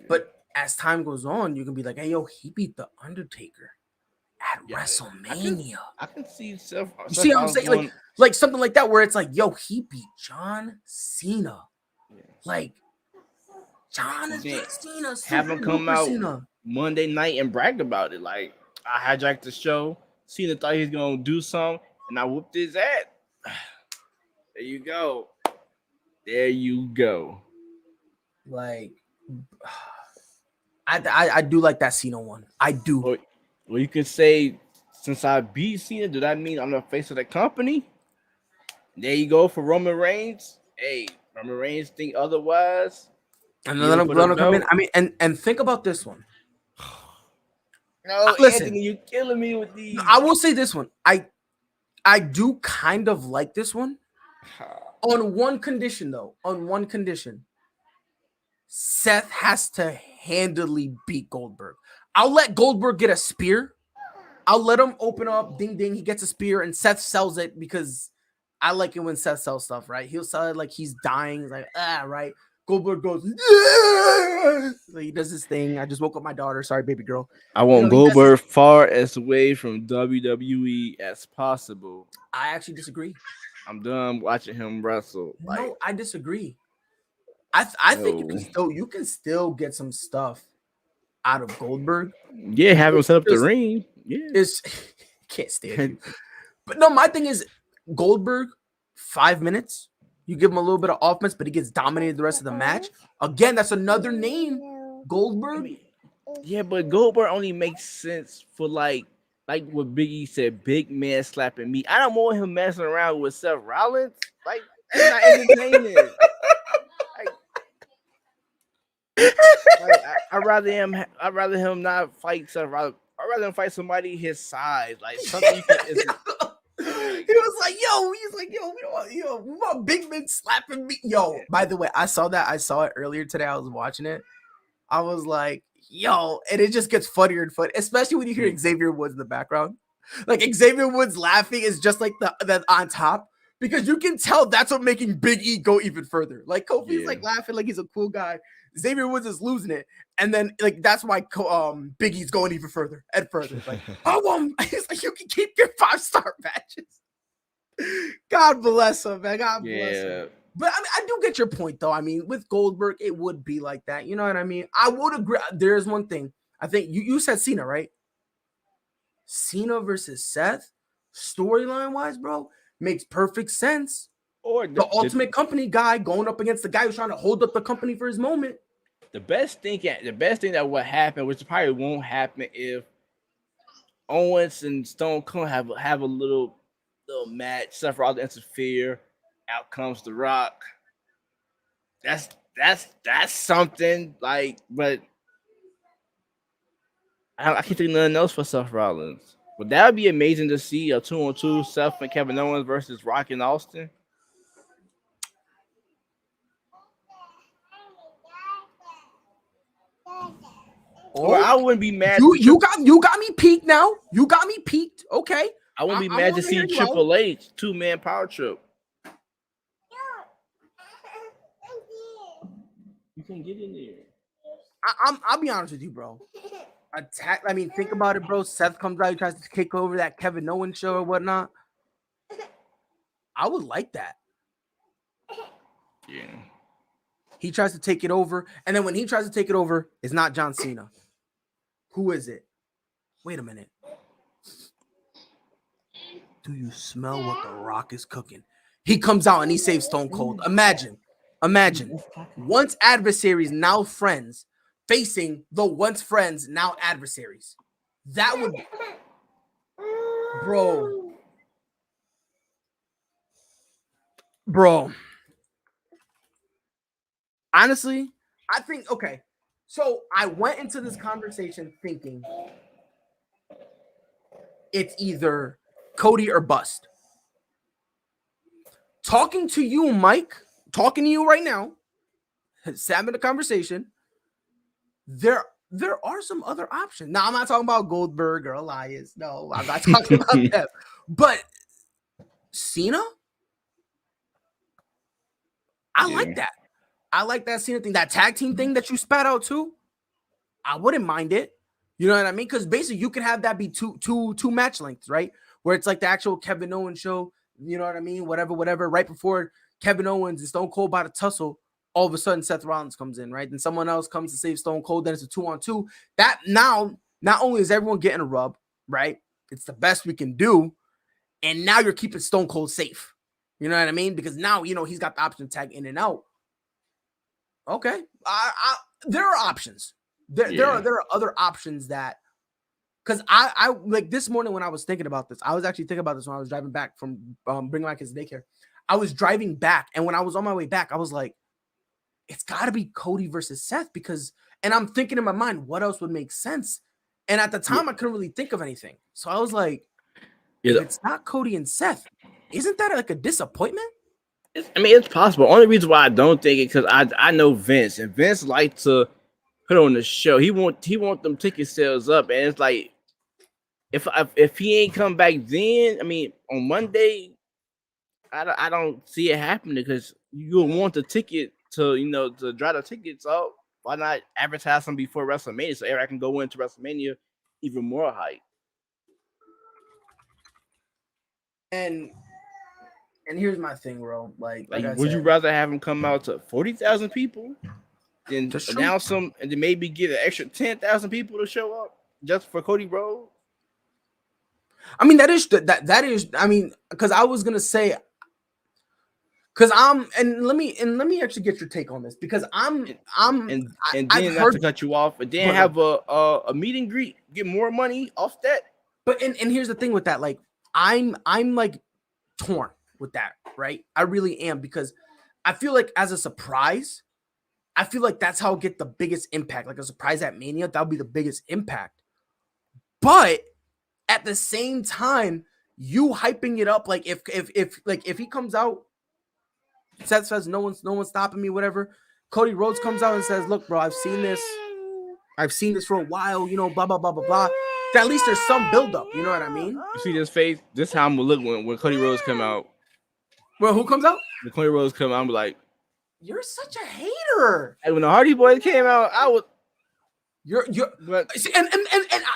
S2: But as time goes on, you can be like, hey, yo, he beat the Undertaker at WrestleMania.
S3: I can see Seth.
S2: You see what I'm saying? Like something like that, where it's like, yo, he beat John Cena. Yeah. Like, John Cena.
S3: Have him come out Monday night and brag about it. Like, I hijacked the show. Cena thought he was going to do something, and I whooped his ass. There you go.
S2: Like, I do like that Cena one. I do.
S3: Well, you can say, since I beat Cena, do that mean I'm the face of the company? There you go for Roman Reigns. Hey, Roman Reigns think otherwise.
S2: And
S3: You
S2: then
S3: in
S2: I'm
S3: for the
S2: gonna come in.
S3: belt.
S2: I mean, and think about this one.
S3: No,
S2: Listen,
S3: Anthony, you killing me with these.
S2: I will say this one. I do kind of like this one. On one condition, though. On one condition. Seth has to handily beat Goldberg. I'll let Goldberg get a spear. I'll let him open up. Ding, ding. He gets a spear, and Seth sells it because I like it when Seth sells stuff, right? He'll sell it like he's dying. He's like, right? Goldberg goes, yeah! So he does this thing. I just woke up my daughter. Sorry, baby girl.
S3: I want
S2: He does
S3: Goldberg far as away from WWE as possible.
S2: I actually disagree.
S3: I'm done watching him wrestle.
S2: No, I disagree. I think you can still get some stuff out of Goldberg.
S3: Yeah, have him set up the ring. Yeah,
S2: Can't stand you. But no, my thing is Goldberg, 5 minutes. You give him a little bit of offense, but he gets dominated the rest of the match. Again, that's another name, Goldberg.
S3: Yeah, but Goldberg only makes sense for like what Biggie said, big man slapping me. I don't want him messing around with Seth Rollins. Like, that's not entertaining. I'd rather him not fight Seth Rollins. I'd rather him fight somebody his size, like something you can.
S2: He was like, we want big men slapping me. Yo, by the way, I saw it earlier today. I was watching it. I was like, yo, and it just gets funnier and funnier, especially when you hear Xavier Woods in the background. Like Xavier Woods laughing is just like the on top, because you can tell that's what making Big E go even further. Like Kofi's like laughing like he's a cool guy. Xavier Woods is losing it, and then like that's why Big E's going even further and further. It's like, he's like, you can keep your 5-star matches. God bless him, man. God bless him. But I mean, I do get your point, though. I mean, with Goldberg, it would be like that. You know what I mean? I would agree. There's one thing. I think you said Cena, right? Cena versus Seth, storyline wise, bro, makes perfect sense. Or the ultimate company guy going up against the guy who's trying to hold up the company for his moment.
S3: The best thing that would happen, which probably won't happen, if Owens and Stone Cold have a little match, Seth Rollins interfere, out comes The Rock. That's something like, but I can't think of nothing else for Seth Rollins. But that would be amazing to see a 2-on-2 Seth and Kevin Owens versus Rock and Austin. Or I wouldn't be mad.
S2: You got me peaked now. You got me peaked. Okay.
S3: I wouldn't be mad to see Triple H 2-man power trip. You can get in there.
S2: I'll be honest with you, bro. Attack. I mean, think about it, bro. Seth comes out, he tries to kick over that Kevin Owens show or whatnot. I would like that.
S3: Yeah.
S2: He tries to take it over, and then when he tries to take it over, it's not John Cena. Who is it? Wait a minute. Do you smell what The Rock is cooking? He comes out and he saves Stone Cold. Imagine. Once adversaries, now friends, facing the once friends, now adversaries. That would, bro. Honestly, I think, okay. So I went into this conversation thinking it's either Cody or bust. Talking to you, Mike, talking to you right now, having a conversation, there are some other options. Now, I'm not talking about Goldberg or Elias. No, I'm not talking about them. But Cena? I like that. I like that Cena thing. That tag team thing that you spat out too. I wouldn't mind it. You know what I mean? Because basically you can have that be two match lengths, right? Where it's like the actual Kevin Owens show. You know what I mean? Whatever. Right before Kevin Owens and Stone Cold about to tussle, all of a sudden Seth Rollins comes in, right? Then someone else comes to save Stone Cold. Then it's a 2-on-2. That now, not only is everyone getting a rub, right? It's the best we can do. And now you're keeping Stone Cold safe. You know what I mean? Because now, he's got the option to tag in and out. Okay. There are options. There are other options that, because I like this morning when I was thinking about this, I was actually thinking about this when I was driving back from bringing my kids to daycare. I was driving back, and when I was on my way back, I was like, it's got to be Cody versus Seth, because, and I'm thinking in my mind, what else would make sense? And at the time, I couldn't really think of anything. So I was like, if it's not Cody and Seth, isn't that like a disappointment?
S3: I mean, it's possible. Only reason why I don't think it, because I know Vince, and Vince likes to put on the show. He want them ticket sales up, and it's like, if he ain't come back then, I mean, on Monday, I don't see it happening, because you want the ticket to drive the tickets up. Why not advertise them before WrestleMania so everyone can go into WrestleMania even more hype?
S2: And here's my thing, bro. Like
S3: would you rather have him come out to 40,000 people than announce them and then maybe get an extra 10,000 people to show up just for Cody Rhodes?
S2: I mean, that is. I mean, because I was gonna say, because and let me actually get your take on this, because
S3: and then not to cut you off, and then have a meet and greet, get more money off that.
S2: But and here's the thing with that, like I'm like torn with that, right? I really am, because I feel like as a surprise, I feel like that's how I'll get the biggest impact. Like a surprise at Mania, that'll be the biggest impact. But at the same time, you hyping it up, like if he comes out, Seth says no one's stopping me, whatever. Cody Rhodes comes out and says, "Look, bro, I've seen this for a while, blah blah blah blah blah." At least there's some buildup, you know what I mean?
S3: You see this face? This is how I'm gonna look when Cody Rhodes come out.
S2: Well, who comes out?
S3: When Cody Rhodes come out, I'm like,
S2: you're such a hater.
S3: And when the Hardy Boys came out, I was.
S2: See, and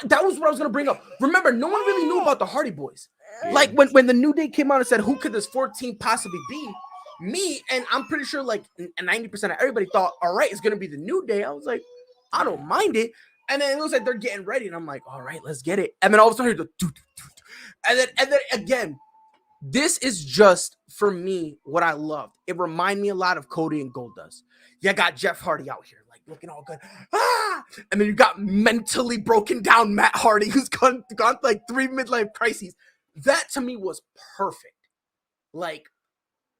S2: that was what I was gonna bring up. Remember, no one really knew about the Hardy Boys. Like when the New Day came out and said, "Who could this 14 possibly be?" Me, and I'm pretty sure like 90% of everybody thought, "All right, it's gonna be the New Day." I was like, I don't mind it. And then it was like they're getting ready, and I'm like, "All right, let's get it." And then all of a sudden, and then again, this is just for me what I loved. It reminded me a lot of Cody and Goldust. You got Jeff Hardy out here, like looking all good, and then you got mentally broken down Matt Hardy, who's gone like 3 midlife crises. That to me was perfect. Like,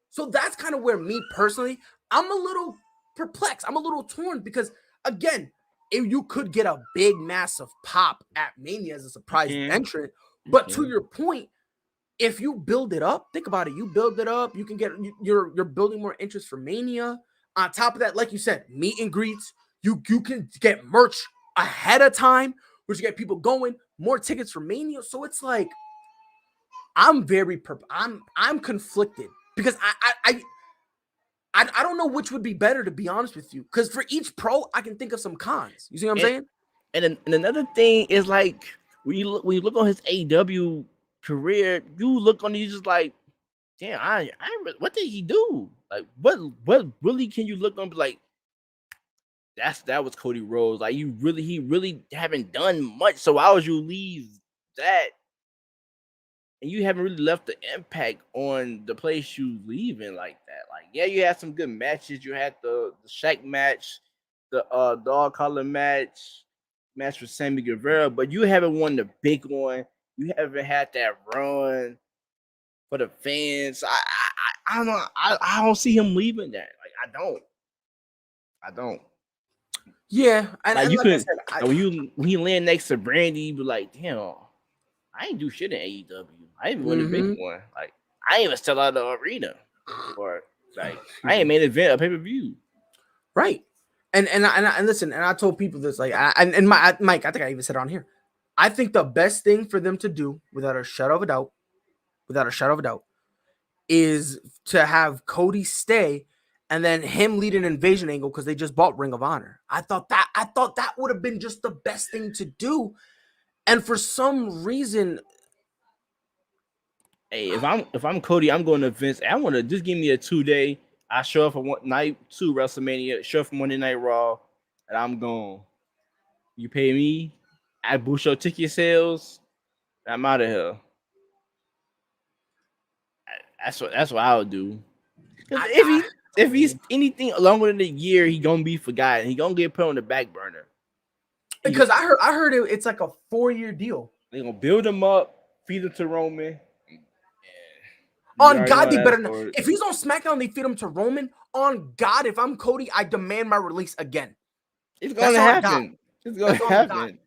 S2: so that's kind of where me personally, I'm a little perplexed. I'm a little torn, because again, if you could get a big massive pop at Mania as a surprise entrant, but to your point, if you build it up, think about it. You build it up, you can get you're building more interest for Mania. On top of that, like you said, meet and greets. You can get merch ahead of time, which get people going, more tickets for Mania. So it's like I'm conflicted, because I don't know which would be better, to be honest with you. Because for each pro, I can think of some cons. You see what I'm saying?
S3: And another thing is, like, when you look on his AEW career, you look on, you just like, damn, what did he do? Like, what really can you look on, be like, that was Cody Rhodes. Like, he really haven't done much. So why would you leave that? And you haven't really left the impact on the place you leaving like that. Like, yeah, you had some good matches. You had the Shaq match, the dog collar match with Sammy Guevara, but you haven't won the big one. You haven't had that run for the fans. I don't know. I don't see him leaving that. Like, I don't.
S2: Yeah,
S3: and like, you like could said, when you land next to Brandy, you be like, damn, I ain't do shit in AEW. I ain't win a big one. Like, I ain't even sell out the arena, or like I ain't made an event a pay-per-view.
S2: Right. And listen, and I told people this, like, Mike, I think I even said it on here. I think the best thing for them to do, without a shadow of a doubt, is to have Cody stay and then him lead an invasion angle, because they just bought Ring of Honor. I thought that would have been just the best thing to do. And for some reason,
S3: hey, if I'm Cody, I'm going to Vince. I want to just give me a 2-day. I show up for night 2 WrestleMania, show up for Monday Night Raw, and I'm gone. You pay me, I boost your ticket sales, I'm out of here. That's what I would do. if he's anything longer than a year, he gonna be forgotten. He gonna get put on the back burner.
S2: Because I heard it's like a 4-year deal.
S3: They gonna build him up, feed him to Roman.
S2: On God, they better not. If he's on SmackDown, they feed him to Roman. On God, if I'm Cody, I demand my release again.
S3: It's gonna happen. It's gonna happen.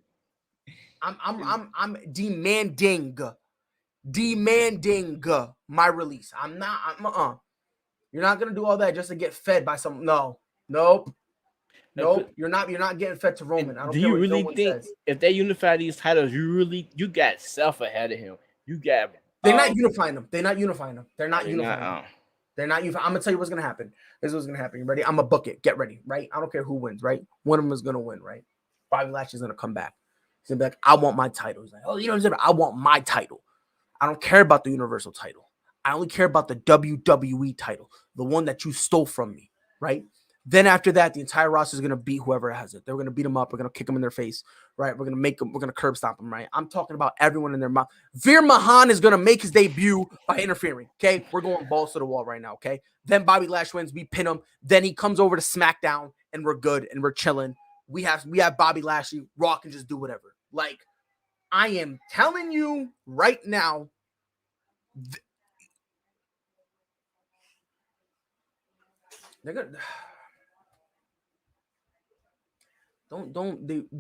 S2: I'm demanding my release. I'm not. You're not gonna do all that just to get fed by some. Nope. You're not getting fed to Roman. I don't
S3: do
S2: care
S3: you
S2: what
S3: really
S2: no
S3: think
S2: says.
S3: if they unify these titles, you got Seth ahead of him? You got.
S2: They're not unifying them. They're not unifying them. They're not unifying them. They're not unifying. I'm gonna tell you what's gonna happen. This is what's gonna happen. You ready? I'm gonna book it. Get ready, right? I don't care who wins, right? One of them is gonna win, right? Bobby Lashley's gonna come back. He's gonna be like, I want my title. He's like, oh, you know what I'm saying? I want my title. I don't care about the Universal title. I only care about the WWE title, the one that you stole from me, right? Then after that, the entire roster is gonna beat whoever has it. They're gonna beat them up. We're gonna kick them in their face, right? We're gonna curb stomp them, right? I'm talking about everyone in their mouth. Veer Mahan is gonna make his debut by interfering. Okay, we're going balls to the wall right now. Okay, then Bobby Lashley wins. We pin him. Then he comes over to SmackDown, and we're good and we're chilling. We have Bobby Lashley. Raw can just do whatever. Like, I am telling you right now. They're gonna.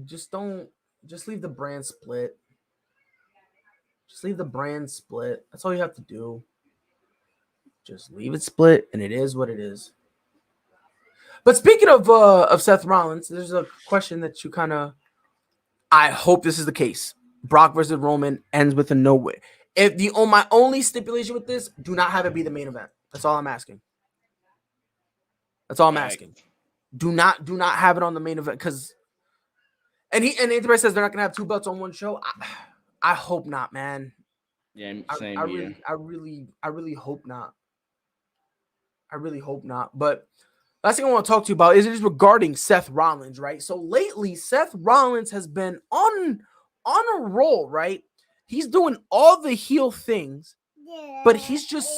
S2: Just leave the brand split. Just leave the brand split. That's all you have to do. Just leave it split, and it is what it is. But speaking of Seth Rollins, there's a question that you kind of. I hope this is the case. Brock versus Roman ends with a no win. My only stipulation with this, do not have it be the main event. That's all I'm asking. That's all I'm asking. Do not have it on the main event because. And everybody says they're not gonna have 2 belts on one show. I hope not, man.
S3: Yeah, same
S2: here. I really hope not. I really hope not. But last thing I want to talk to you about is regarding Seth Rollins, right? So lately, Seth Rollins has been on a roll, right? He's doing all the heel things, but he's just.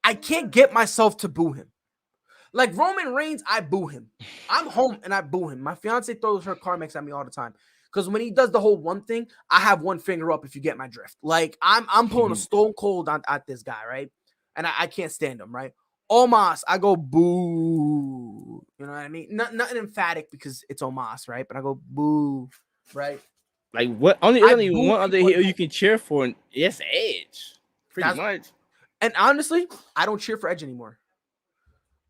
S2: I can't get myself to boo him. Like Roman Reigns, I boo him. I'm home and I boo him. My fiance throws her Carmex at me all the time. Because when he does the whole one thing, I have one finger up if you get my drift. Like I'm pulling a stone cold at this guy, right? And I can't stand him, right? Omos, I go boo. You know what I mean? Nothing emphatic because it's Omos, right? But I go boo, right?
S3: Like what? Only one other heel you can cheer for, and it's Edge. Pretty much.
S2: And honestly, I don't cheer for Edge anymore.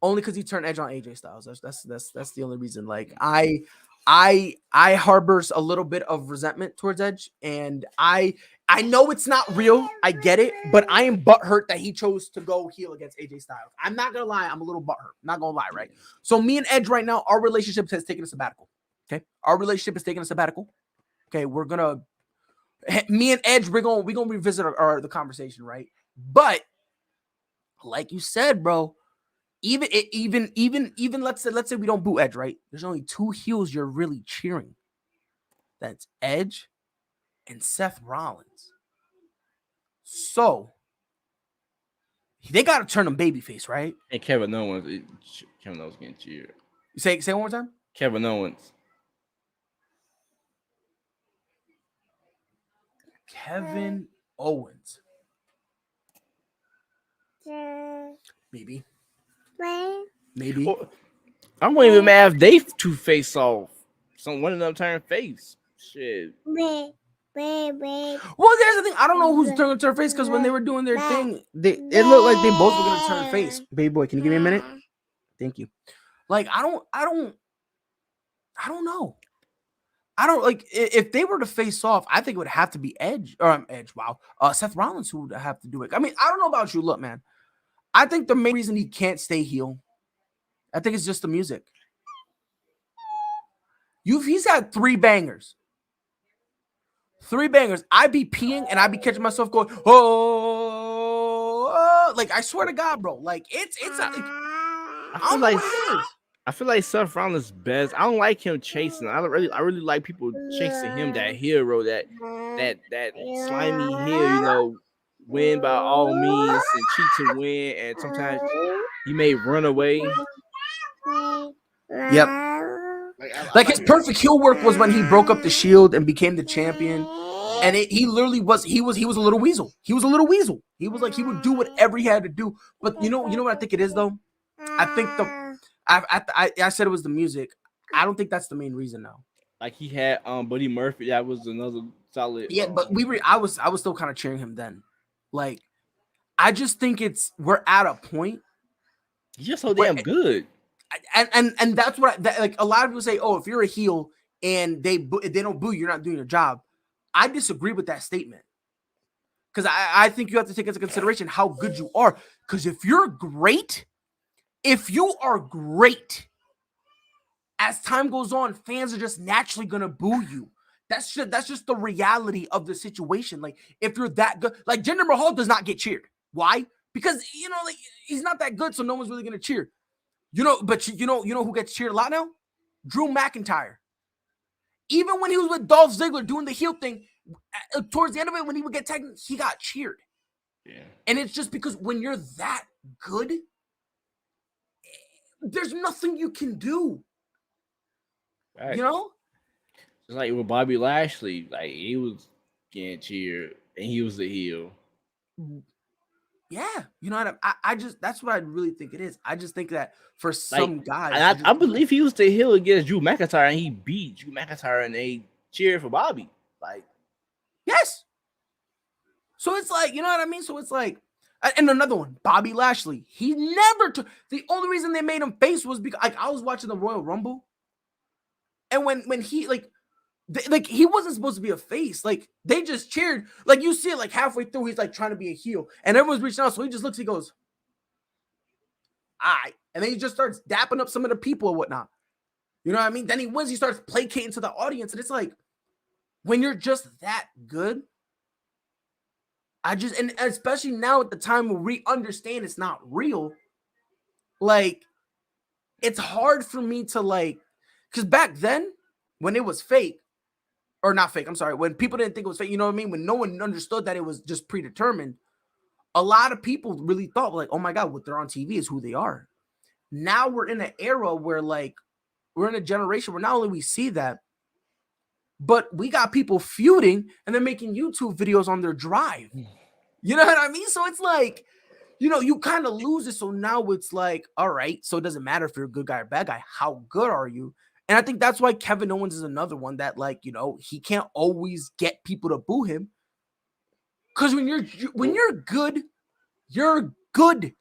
S2: Only because he turned Edge on AJ Styles. That's the only reason. Like I harbors a little bit of resentment towards Edge, and I know it's not real. I get it, but I am butthurt that he chose to go heel against AJ Styles. I'm not gonna lie, I'm a little butthurt. I'm not gonna lie, right? So me and Edge right now, our relationship has taken a sabbatical. Okay, our relationship is taking a sabbatical. Okay, me and Edge, we're gonna revisit the conversation, right? But like you said, bro. Even let's say we don't boo Edge, right? There's only 2 heels you're really cheering. That's Edge and Seth Rollins. So they gotta turn them babyface, right?
S3: And Kevin Owens getting cheered.
S2: Say it one more time.
S3: Kevin Owens.
S2: Kevin Owens. Maybe.
S3: Well, I wouldn't even mad if they 2 face off. One of them turn face. Shit.
S2: Well, there's the thing. I don't know who's going to turn face because when they were doing their thing, it looked like they both were going to turn face. Baby boy, can you give me a minute? Thank you. Like I don't know. I don't like if they were to face off. I think it would have to be Edge. Wow. Seth Rollins who would have to do it. I mean, I don't know about you. Look, man. I think the main reason he can't stay heel, I think it's just the music. He's had 3 bangers. 3 bangers. I be peeing and I be catching myself going, oh, like I swear to God, bro. Like it's
S3: I feel like Seth Rollins best. I don't like him chasing. I really like people chasing him. That hero, that slimy heel, win by all means and cheat to win, and sometimes He made Runaway.
S2: Yep. Like his perfect heel work was when he broke up the Shield and became the champion. And he literally was he was a little weasel. He was a little weasel. He was like he would do whatever he had to do. But you know what I think it is though? I think I said it was the music. I don't think that's the main reason now.
S3: Like he had Buddy Murphy. That was another solid.
S2: Yeah, but I was still kind of cheering him then. Like I just think we're at a point.
S3: He's just so damn good.
S2: And that's what like a lot of people say, oh, if you're a heel and they don't boo, you're not doing your job. I disagree with that statement. Because I think you have to take into consideration how good you are. Because if you are great, as time goes on, fans are just naturally gonna boo you. That's just the reality of the situation. Like if you're that good, like Jinder Mahal does not get cheered. Why? Because like he's not that good, so no one's really gonna cheer. But you know who gets cheered a lot now? Drew McIntyre. Even when he was with Dolph Ziggler doing the heel thing, towards the end of it, when he would get tagged, he got cheered.
S3: Yeah. And
S2: it's just because when you're that good, there's nothing you can do. Right.
S3: It's like with Bobby Lashley, like he was getting cheered and he was the heel.
S2: Yeah, I just that's what I really think it is. I just think that for some guys,
S3: I believe he was the heel against Drew McIntyre and he beat Drew McIntyre and they cheered for Bobby. Like,
S2: yes. So it's like, you know what I mean? So it's like, and another one, Bobby Lashley. He never took. The only reason they made him face was because I was watching the Royal Rumble, and when he he wasn't supposed to be a face. Like they just cheered. Like you see it like halfway through, he's like trying to be a heel, and everyone's reaching out. So he just looks, he goes, "All right," and then he just starts dapping up some of the people and whatnot. You know what I mean? Then he wins. He starts placating to the audience, and it's like when you're just that good. And especially now at the time where we understand it's not real. Like it's hard for me to because back then when it was fake. Or not fake, I'm sorry. When people didn't think it was fake, you know what I mean? When no one understood that it was just predetermined, a lot of people really thought like, oh my God, what they're on TV is who they are. Now we're in an era where we're in a generation where not only we see that, but we got people feuding and they're making YouTube videos on their drive. You know what I mean? So it's like, you kind of lose it. So now it's like, all right, so it doesn't matter if you're a good guy or bad guy. How good are you? And I think that's why Kevin Owens is another one that, he can't always get people to boo him. Because when you're good, you're good.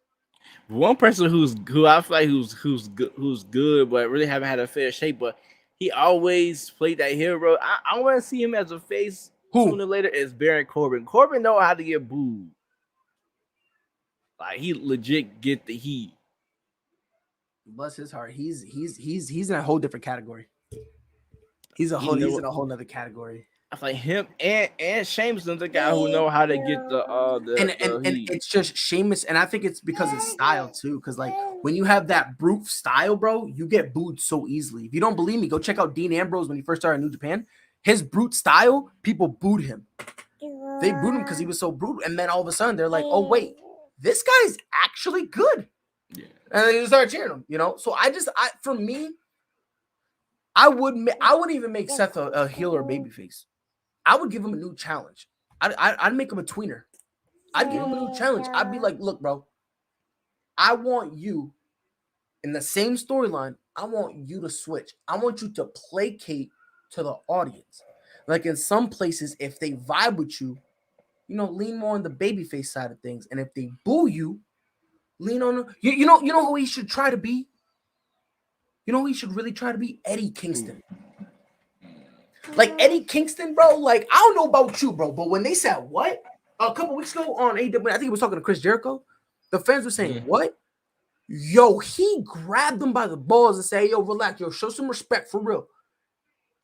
S3: One person who I feel like who's good, but really haven't had a fair shake, but he always played that hero. I want to see him as a face sooner or later. Is Baron Corbin. Corbin know how to get booed. Like he legit get the heat.
S2: Bless his heart. He's in a whole different category. He's in a whole nother category.
S3: I feel like him and Sheamus is the guy who know how to get the
S2: and it's just Sheamus, and I think it's because of style too. Because when you have that brute style, bro, you get booed so easily. If you don't believe me, go check out Dean Ambrose when he first started in New Japan. His brute style, people booed him. They booed him because he was so brutal, and then all of a sudden they're like, oh wait, this guy's actually good. Yeah. And they just start cheering him, So for me, I wouldn't even make Seth a heel or babyface. I would give him a new challenge. I'd make him a tweener. I'd give him a new challenge. I'd be like, look, bro, I want you in the same storyline. I want you to switch. I want you to placate to the audience. Like in some places, if they vibe with you, lean more on the babyface side of things. And if they boo you, lean on you know who he should try to be? You know who he should really try to be? Eddie Kingston. Like Eddie Kingston, bro. Like, I don't know about you, bro, but when they said what? A couple weeks ago on AEW, I think he was talking to Chris Jericho. The fans were saying, what? Yo, he grabbed them by the balls and said, yo, relax, yo, show some respect for real.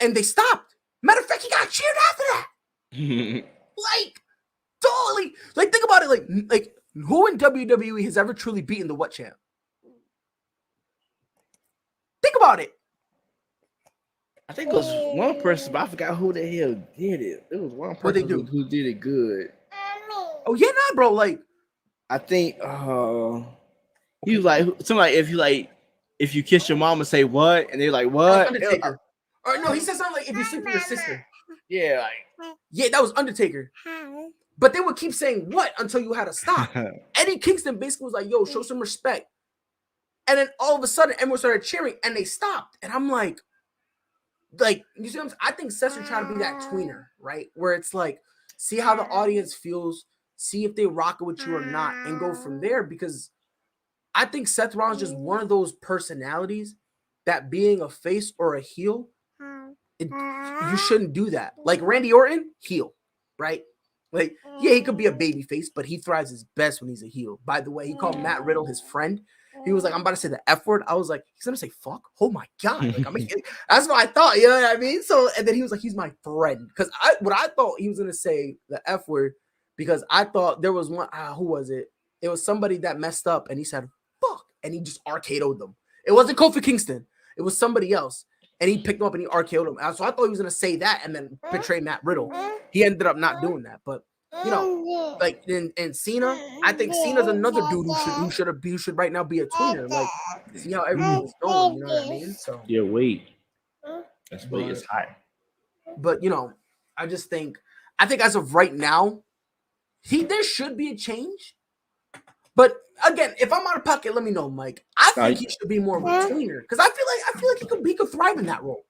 S2: And they stopped. Matter of fact, he got cheered after that. Totally. Think about it. Like who in WWE has ever truly beaten the what champ? Think about it.
S3: I think it was one person, but I forgot who the hell did it. It was one person who did it good.
S2: Oh yeah, nah, bro.
S3: I think He was like, something like if you kiss your mama, say what? And they're like, what?
S2: Undertaker. Or no, he said something like if you sleep with your sister.
S3: Yeah,
S2: that was Undertaker. But they would keep saying what until you had to stop. Eddie Kingston basically was like, yo, show some respect. And then all of a sudden, everyone started cheering and they stopped. And I'm like, you see what I'm saying? I think Seth should try to be that tweener, right? Where it's like, see how the audience feels, see if they rock it with you or not, and go from there. Because I think Seth Rollins is just one of those personalities that being a face or a heel, you shouldn't do that. Like Randy Orton, heel, right? Like, yeah, he could be a baby face, but he thrives his best when he's a heel. By the way, he called Matt Riddle his friend. He was like, I'm about to say the F word. I was like, he's gonna say fuck. Oh my god. Like, I mean, that's what I thought, you know what I mean? So, and then he was like, he's my friend. Because I thought he was gonna say the F word, because I thought there was one, who was it? It was somebody that messed up and he said fuck, and he just RKO'd them. It wasn't Kofi Kingston, it was somebody else. And he picked him up and he RKO'd him. So I thought he was gonna say that and then betray Matt Riddle. He ended up not doing that, but you know, like in Cena, I think Cena's another dude who should right now be a tweener. Like, see how everything's going, you know what I mean? So
S3: yeah, wait, that's weight is high.
S2: But you know, I think as of right now, there should be a change. But again, if I'm out of pocket, let me know, Mike. I think he should be more of a tweener because I feel like he could thrive in that role.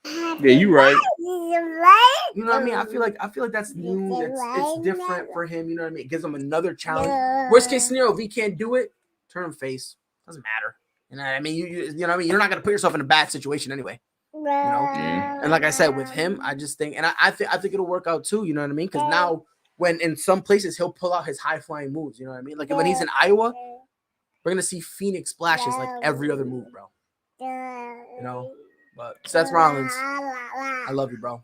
S3: Yeah, you're right.
S2: You know what I mean? I feel like that's new. It's different for him. You know what I mean? It gives him another challenge. Worst case scenario, if he can't do it, turn him face. Doesn't matter. You know what I mean? You know what I mean? You're not gonna put yourself in a bad situation anyway. You know. And like I said, with him, I just think, and I think it'll work out too. You know what I mean? Because now, when in some places he'll pull out his high flying moves. You know what I mean? Like when he's in Iowa, we're gonna see Phoenix splashes like every other move, bro. You know. But Seth Rollins, I love you, bro.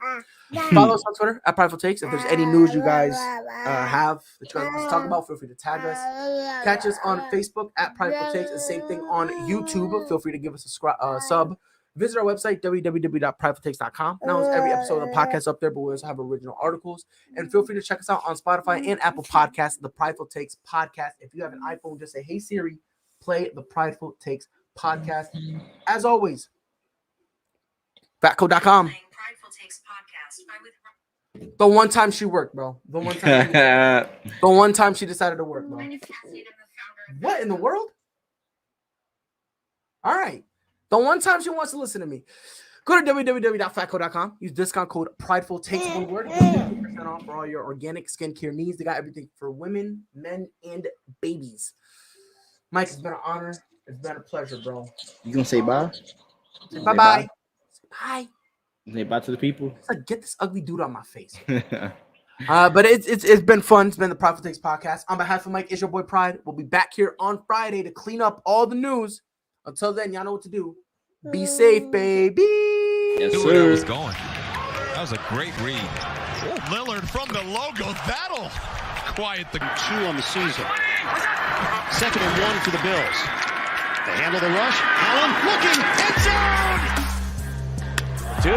S2: Follow us on Twitter at Prideful Takes. If there's any news you guys have that you guys talk about, feel free to tag us. Catch us on Facebook at Prideful Takes. The same thing on YouTube. Feel free to give us a sub. Visit our website, www.pridefultakes.com. Now, every episode of the podcast up there, but we also have original articles. And feel free to check us out on Spotify and Apple Podcasts, the Prideful Takes podcast. If you have an iPhone, just say, hey, Siri, play the Prideful Takes podcast. As always, fatco.com. The one time she worked, bro. The one time she decided to work, bro. What in the world? All right. The one time she wants to listen to me. Go to www.fatco.com. Use discount code Prideful Takes one word. 50% off for all your organic skincare needs. They got everything for women, men, and babies. Mike, it's been an honor. It's been a pleasure, bro.
S3: You gonna say bye?
S2: Say bye-bye. Bye.
S3: Say bye to the people.
S2: It's like, get this ugly dude on my face. But it's been fun. It's been the Prideful Takes podcast. On behalf of Mike, it's your boy Pride. We'll be back here on Friday to clean up all the news. Until then, y'all know what to do. Be safe, baby.
S4: Yes, sir. Where that was going. That was a great read. Oh, Lillard from the logo. That'll quiet the
S5: 2 on the season. 2nd and 1 for the Bills. They handle the rush. Allen looking. End zone.
S6: 2-2.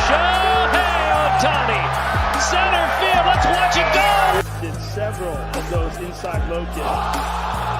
S6: Shohei Ohtani. Center field. Let's watch it go.
S7: Did several of those inside low kicks.